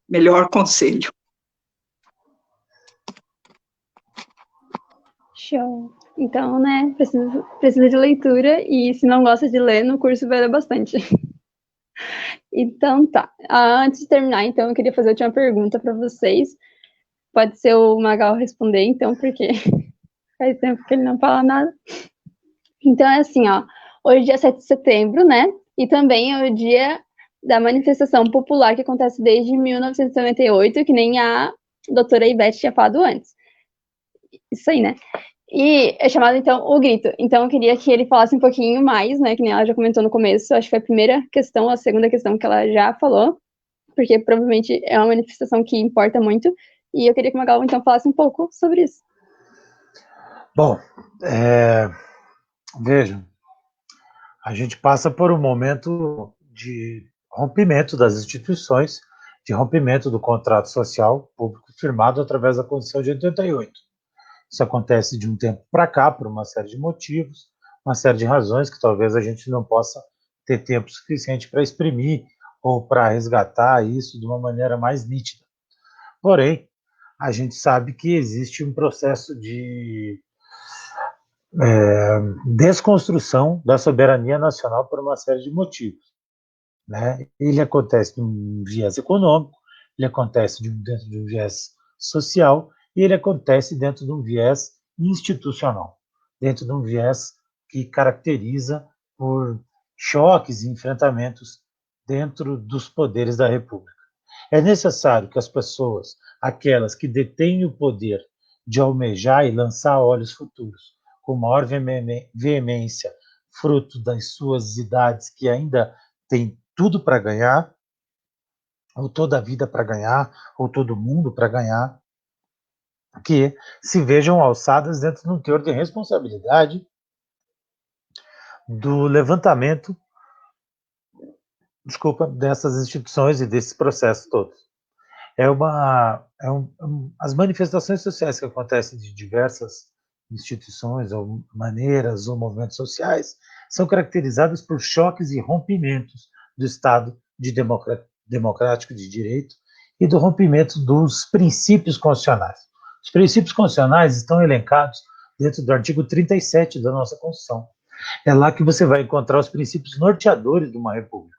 C: melhor conselho.
E: Show. Então, né, precisa de leitura, e se não gosta de ler, no curso vai ler bastante. Então, tá. Antes de terminar, então, eu queria fazer a última pergunta para vocês. Pode ser o Magal responder, então, porque faz tempo que ele não fala nada. Então, é assim, ó. Hoje é dia 7 de setembro, né? E também é o dia da manifestação popular que acontece desde 1998, que nem a doutora Ivete tinha falado antes. Isso aí, né? E é chamado, então, o grito. Então, eu queria que ele falasse um pouquinho mais, né? Que nem ela já comentou no começo. Acho que foi a primeira questão, a segunda questão que ela já falou, porque provavelmente é uma manifestação que importa muito. E eu queria que o Magal, então, falasse um pouco sobre isso.
D: Bom, vejam, a gente passa por um momento de rompimento das instituições, de rompimento do contrato social público firmado através da Constituição de 88. Isso acontece de um tempo para cá, por uma série de motivos, uma série de razões que talvez a gente não possa ter tempo suficiente para exprimir ou para resgatar isso de uma maneira mais nítida. Porém, a gente sabe que existe um processo de desconstrução da soberania nacional por uma série de motivos, né? Ele acontece de um viés econômico, ele acontece dentro de um viés social e ele acontece dentro de um viés institucional, dentro de um viés que caracteriza por choques e enfrentamentos dentro dos poderes da República. É necessário que as pessoas, aquelas que detêm o poder de almejar e lançar olhos futuros com maior veemência, fruto das suas idades que ainda têm tudo para ganhar, ou toda a vida para ganhar, ou todo mundo para ganhar, que se vejam alçadas dentro de um teor de responsabilidade do levantamento, dessas instituições e desses processos todos. As manifestações sociais que acontecem de diversas instituições, ou maneiras, ou movimentos sociais, são caracterizadas por choques e rompimentos do Estado democrático de direito e do rompimento dos princípios constitucionais. Os princípios constitucionais estão elencados dentro do artigo 37 da nossa Constituição. É lá que você vai encontrar os princípios norteadores de uma república.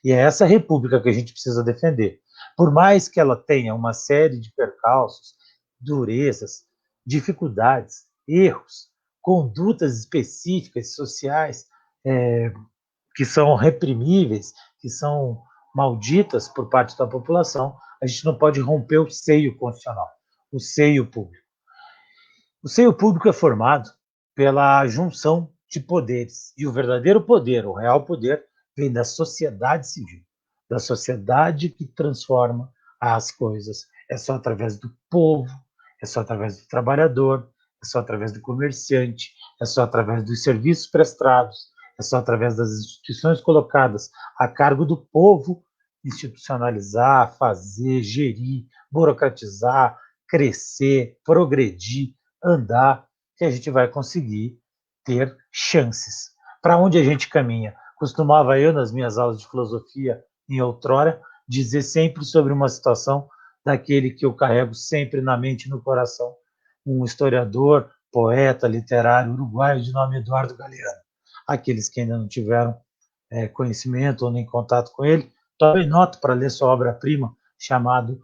D: E é essa república que a gente precisa defender. Por mais que ela tenha uma série de percalços, durezas, dificuldades, erros, condutas específicas sociais que são reprimíveis, que são malditas por parte da população, a gente não pode romper o seio constitucional, o seio público. O seio público é formado pela junção de poderes, e o verdadeiro poder, o real poder, vem da sociedade civil, da sociedade que transforma as coisas. É só através do povo, é só através do trabalhador, é só através do comerciante, é só através dos serviços prestados, é só através das instituições colocadas a cargo do povo institucionalizar, fazer, gerir, burocratizar, crescer, progredir, andar, que a gente vai conseguir ter chances. Para onde a gente caminha? Costumava eu, nas minhas aulas de filosofia, em outrora, dizer sempre sobre uma situação daquele que eu carrego sempre na mente e no coração, um historiador, poeta, literário uruguaio de nome Eduardo Galeano. Aqueles que ainda não tiveram conhecimento ou nem contato com ele, tomem nota para ler sua obra-prima, chamado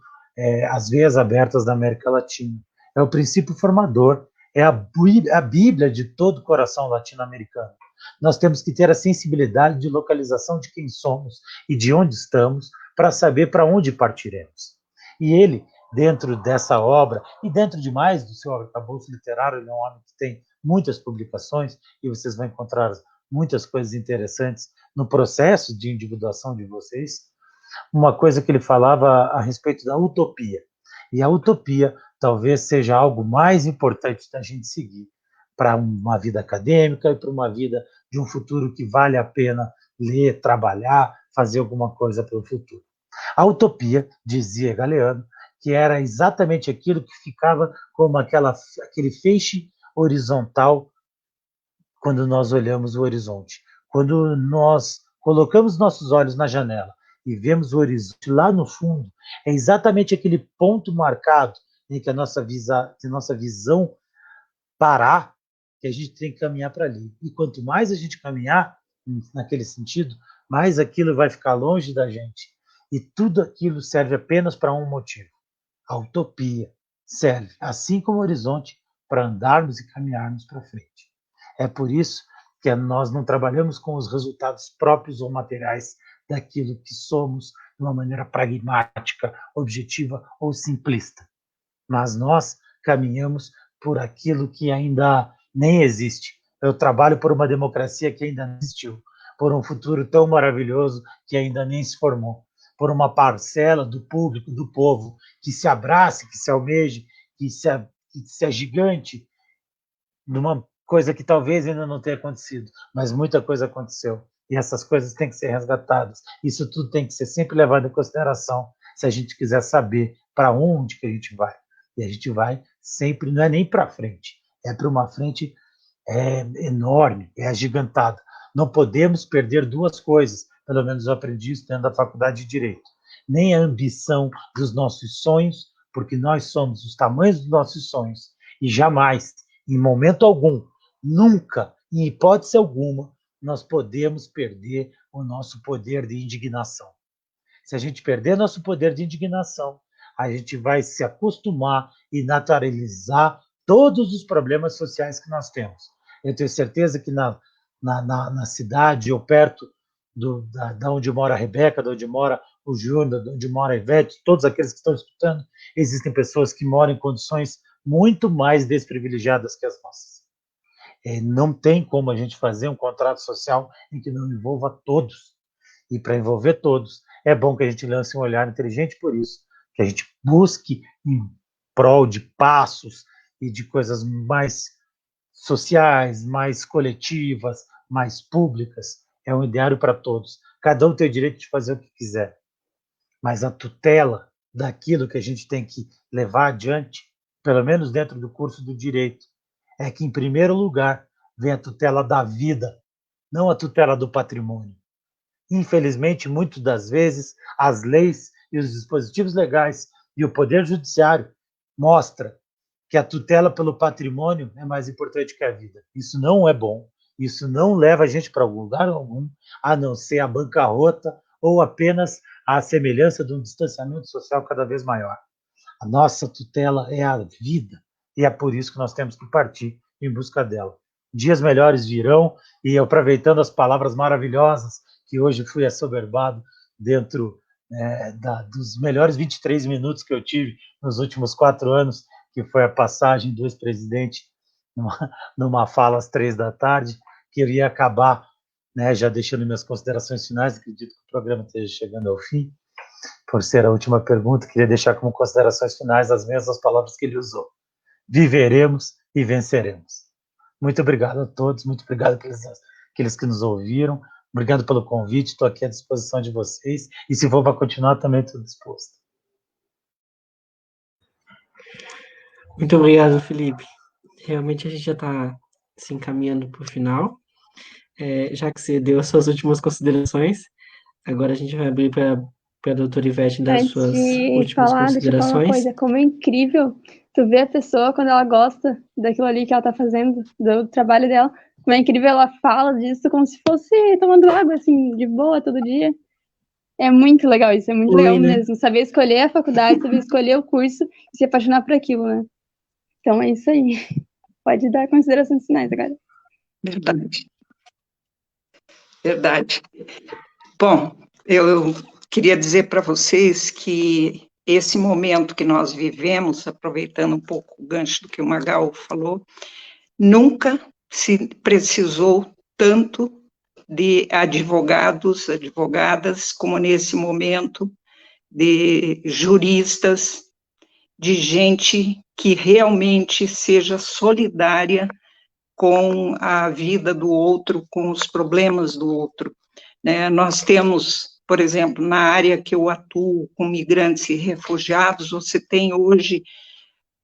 D: As Veias Abertas da América Latina. É o princípio formador, é a Bíblia de todo o coração latino-americano. Nós temos que ter a sensibilidade de localização de quem somos e de onde estamos para saber para onde partiremos. E ele, dentro dessa obra, e dentro de mais do seu arcabouço literário, ele é um homem que tem muitas publicações, e vocês vão encontrar muitas coisas interessantes no processo de individuação de vocês. Uma coisa que ele falava a respeito da utopia. E a utopia talvez seja algo mais importante da gente seguir para uma vida acadêmica e para uma vida de um futuro que vale a pena ler, trabalhar, fazer alguma coisa para o futuro. A utopia, dizia Galeano, que era exatamente aquilo que ficava como aquele feixe horizontal quando nós olhamos o horizonte. Quando nós colocamos nossos olhos na janela e vemos o horizonte lá no fundo, é exatamente aquele ponto marcado em que a nossa visão parar, que a gente tem que caminhar para ali. E quanto mais a gente caminhar naquele sentido, mais aquilo vai ficar longe da gente. E tudo aquilo serve apenas para um motivo. A utopia serve, assim como o horizonte, para andarmos e caminharmos para frente. É por isso que nós não trabalhamos com os resultados próprios ou materiais daquilo que somos de uma maneira pragmática, objetiva ou simplista. Mas nós caminhamos por aquilo que ainda nem existe. Eu trabalho por uma democracia que ainda não existiu, por um futuro tão maravilhoso que ainda nem se formou, por uma parcela do público, do povo, que se abrace, que se almeje, que se agigante numa coisa que talvez ainda não tenha acontecido, mas muita coisa aconteceu. E essas coisas têm que ser resgatadas. Isso tudo tem que ser sempre levado em consideração se a gente quiser saber para onde que a gente vai. E a gente vai sempre, não é nem para frente, é para uma frente enorme, é agigantada. Não podemos perder duas coisas, pelo menos eu aprendi isso dentro da faculdade de Direito. Nem a ambição dos nossos sonhos, porque nós somos os tamanhos dos nossos sonhos, e jamais, em momento algum, nunca, em hipótese alguma, nós podemos perder o nosso poder de indignação. Se a gente perder nosso poder de indignação, a gente vai se acostumar e naturalizar todos os problemas sociais que nós temos. Eu tenho certeza que na cidade ou perto da onde mora a Rebeca, da onde mora o Júnior, da onde mora a Ivete, todos aqueles que estão escutando, existem pessoas que moram em condições muito mais desprivilegiadas que as nossas. Não tem como a gente fazer um contrato social em que não envolva todos. E para envolver todos, é bom que a gente lance um olhar inteligente por isso, que a gente busque em prol de passos e de coisas mais sociais, mais coletivas, mais públicas. É um ideário para todos. Cada um tem o direito de fazer o que quiser. Mas a tutela daquilo que a gente tem que levar adiante, pelo menos dentro do curso do direito, é que, em primeiro lugar, vem a tutela da vida, não a tutela do patrimônio. Infelizmente, muitas das vezes, as leis e os dispositivos legais e o poder judiciário mostram que a tutela pelo patrimônio é mais importante que a vida. Isso não é bom, isso não leva a gente para algum lugar algum, a não ser a bancarrota ou apenas a semelhança de um distanciamento social cada vez maior. A nossa tutela é a vida, e é por isso que nós temos que partir em busca dela. Dias melhores virão, e aproveitando as palavras maravilhosas que hoje fui assoberbado dentro dos melhores 23 minutos que eu tive nos últimos 4 anos, que foi a passagem do ex-presidente numa fala às 3 da tarde, queria acabar, já deixando minhas considerações finais, acredito que o programa esteja chegando ao fim, por ser a última pergunta, queria deixar como considerações finais as mesmas palavras que ele usou. viveremos e venceremos. Muito obrigado a todos, muito obrigado àqueles que nos ouviram, obrigado pelo convite, estou aqui à disposição de vocês, e se for para continuar, também estou disposto.
B: Muito obrigado, Felipe. Realmente a gente já está se encaminhando para o final. Já que você deu as suas últimas considerações, agora a gente vai abrir para a doutora Ivete dar as
E: Antes
B: suas
E: de
B: últimas
E: falar, deixa eu falar uma
B: considerações.
E: coisa, como é incrível tu ver a pessoa quando ela gosta daquilo ali que ela tá fazendo, do trabalho dela, como é incrível ela fala disso como se fosse tomando água, assim, de boa todo dia. É muito legal isso, é muito legal
B: né?
E: mesmo, saber escolher a faculdade, saber escolher o curso e se apaixonar por aquilo, né? Então é isso aí. Pode dar considerações finais agora.
C: Verdade. Verdade. Bom, eu queria dizer para vocês que esse momento que nós vivemos, aproveitando um pouco o gancho do que o Magal falou, nunca se precisou tanto de advogados, advogadas, como nesse momento, de juristas, de gente que realmente seja solidária com a vida do outro, com os problemas do outro. Nós temos, por exemplo, na área que eu atuo com migrantes e refugiados, você tem hoje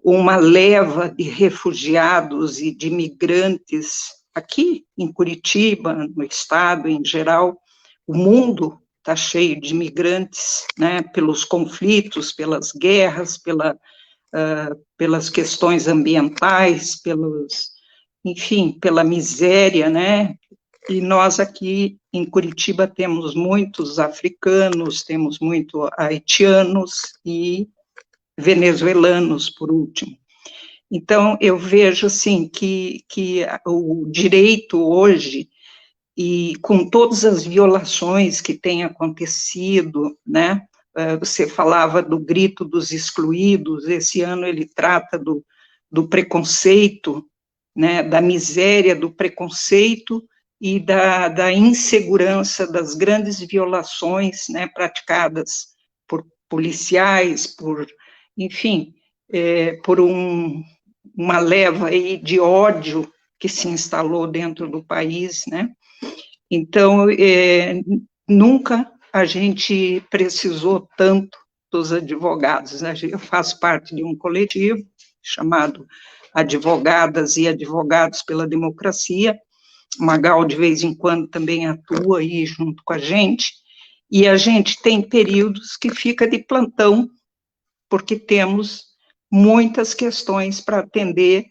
C: uma leva de refugiados e de migrantes aqui em Curitiba, no estado em geral. O mundo está cheio de migrantes, pelos conflitos, pelas guerras, pelas questões ambientais, enfim, pela miséria, E nós aqui em Curitiba temos muitos africanos, temos muitos haitianos e venezuelanos, por último. Então, eu vejo, assim, que o direito hoje, e com todas as violações que têm acontecido, você falava do grito dos excluídos, esse ano ele trata do preconceito, da miséria do preconceito e da insegurança, das grandes violações, praticadas por policiais, enfim, por uma leva aí de ódio que se instalou dentro do país, Então, nunca a gente precisou tanto dos advogados, Eu faço parte de um coletivo chamado Advogadas e Advogados pela Democracia. O Magal, de vez em quando, também atua aí junto com a gente, e a gente tem períodos que fica de plantão, porque temos muitas questões para atender,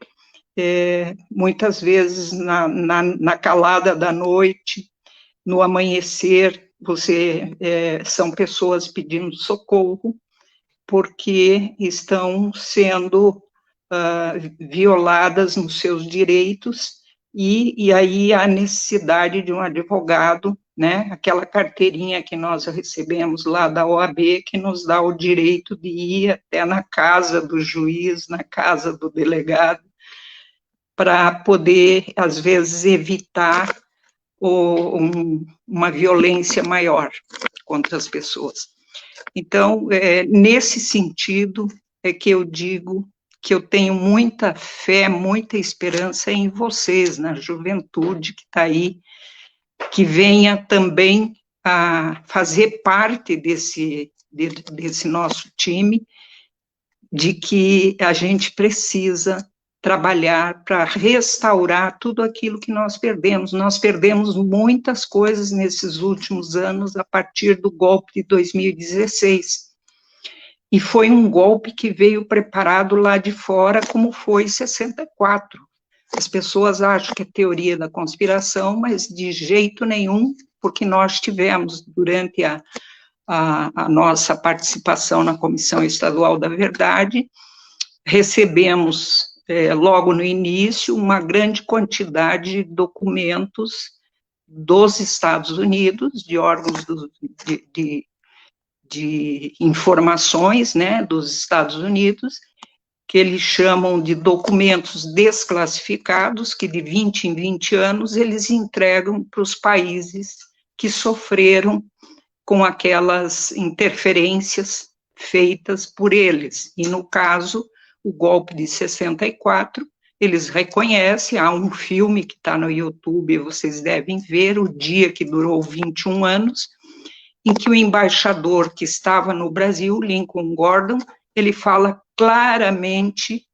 C: muitas vezes na calada da noite, no amanhecer, são pessoas pedindo socorro, porque estão sendo violadas nos seus direitos, e aí há necessidade de um advogado, aquela carteirinha que nós recebemos lá da OAB, que nos dá o direito de ir até na casa do juiz, na casa do delegado, para poder, às vezes, evitar uma violência maior contra as pessoas. Então, nesse sentido, é que eu digo que eu tenho muita fé, muita esperança em vocês, na juventude que está aí, que venha também a fazer parte desse nosso time, de que a gente precisa trabalhar para restaurar tudo aquilo que nós perdemos. Nós perdemos muitas coisas nesses últimos anos, a partir do golpe de 2016. E foi um golpe que veio preparado lá de fora, como foi em 64. As pessoas acham que é teoria da conspiração, mas de jeito nenhum, porque nós tivemos, durante a nossa participação na Comissão Estadual da Verdade, recebemos, logo no início, uma grande quantidade de documentos dos Estados Unidos, de órgãos de informações, dos Estados Unidos, que eles chamam de documentos desclassificados, que de 20 em 20 anos eles entregam para os países que sofreram com aquelas interferências feitas por eles. E, no caso, o golpe de 64, eles reconhecem, há um filme que está no YouTube, vocês devem ver, O Dia que Durou 21 Anos, em que o embaixador que estava no Brasil, Lincoln Gordon, ele fala claramente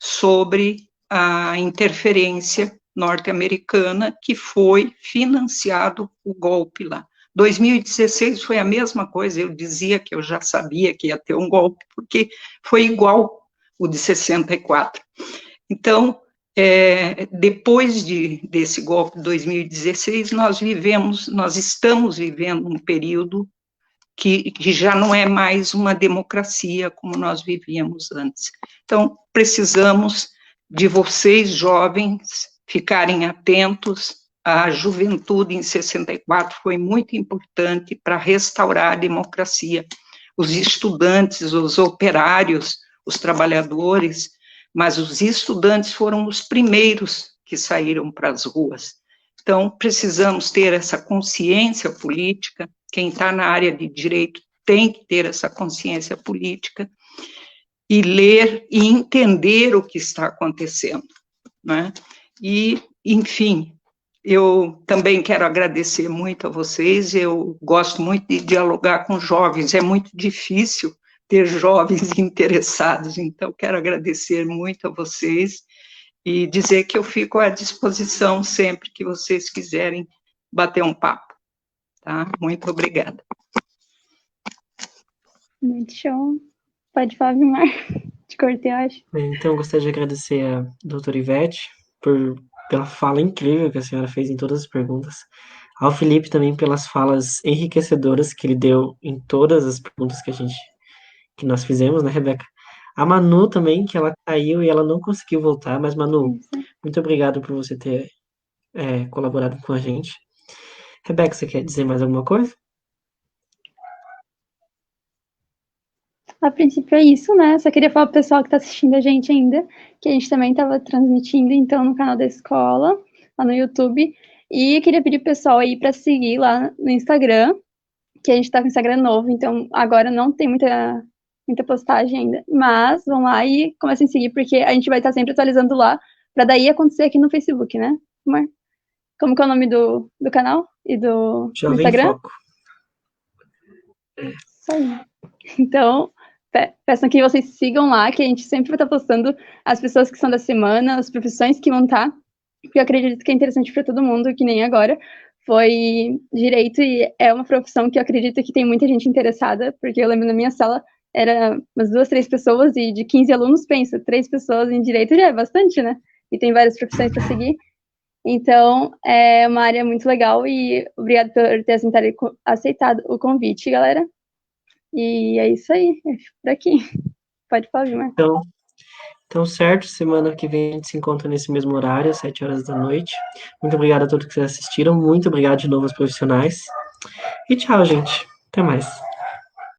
C: sobre a interferência norte-americana que foi financiado o golpe lá. 2016 foi a mesma coisa, eu dizia que eu já sabia que ia ter um golpe, porque foi igual o de 64. Então, depois desse golpe de 2016, nós estamos vivendo um período que já não é mais uma democracia como nós vivíamos antes. Então, precisamos de vocês, jovens, ficarem atentos. A juventude em 64 foi muito importante para restaurar a democracia. Os estudantes, os operários, os trabalhadores, mas os estudantes foram os primeiros que saíram para as ruas. Então, precisamos ter essa consciência política. Quem está na área de direito tem que ter essa consciência política e ler e entender o que está acontecendo, né? E, enfim, eu também quero agradecer muito a vocês, eu gosto muito de dialogar com jovens, é muito difícil ter jovens interessados, então quero agradecer muito a vocês e dizer que eu fico à disposição sempre que vocês quiserem bater um papo, tá? Muito obrigada.
E: Muito show. Pode falar, Vilmar. Te cortei, eu acho.
B: Então, eu gostaria de agradecer a doutora Ivete pela fala incrível que a senhora fez em todas as perguntas. Ao Felipe também pelas falas enriquecedoras que ele deu em todas as perguntas que nós fizemos, né, Rebeca? A Manu também, que ela caiu e ela não conseguiu voltar, mas Manu, muito obrigado por você ter colaborado com a gente. Rebeca, você quer dizer mais alguma coisa?
E: A princípio é isso, né? Só queria falar pro pessoal que tá assistindo a gente ainda, que a gente também tava transmitindo, então, no canal da escola, lá no YouTube, e queria pedir pro pessoal aí pra seguir lá no Instagram, que a gente tá com o Instagram novo, então agora não tem muita postagem ainda, mas vão lá e comecem a seguir, porque a gente vai estar sempre atualizando lá, pra daí acontecer aqui no Facebook, né, Mar? Como que é o nome do canal e do Instagram?
B: Foco.
E: Isso aí. Então, peçam que vocês sigam lá, que a gente sempre vai estar postando as pessoas que são da semana, as profissões que vão estar, porque eu acredito que é interessante para todo mundo, que nem agora foi direito, e é uma profissão que eu acredito que tem muita gente interessada, porque eu lembro na minha sala, era umas 2, 3 pessoas, e de 15 alunos, pensa, 3 pessoas em direito já é bastante, né? E tem várias profissões para seguir. Então, é uma área muito legal, e obrigado por ter aceitado o convite, galera. E é isso aí, eu fico por aqui. Pode falar, Vilmar.
B: Então, certo, semana que vem a gente se encontra nesse mesmo horário, às 7 horas da noite. Muito obrigado a todos que assistiram, muito obrigado de novo aos profissionais. E tchau, gente. Até mais.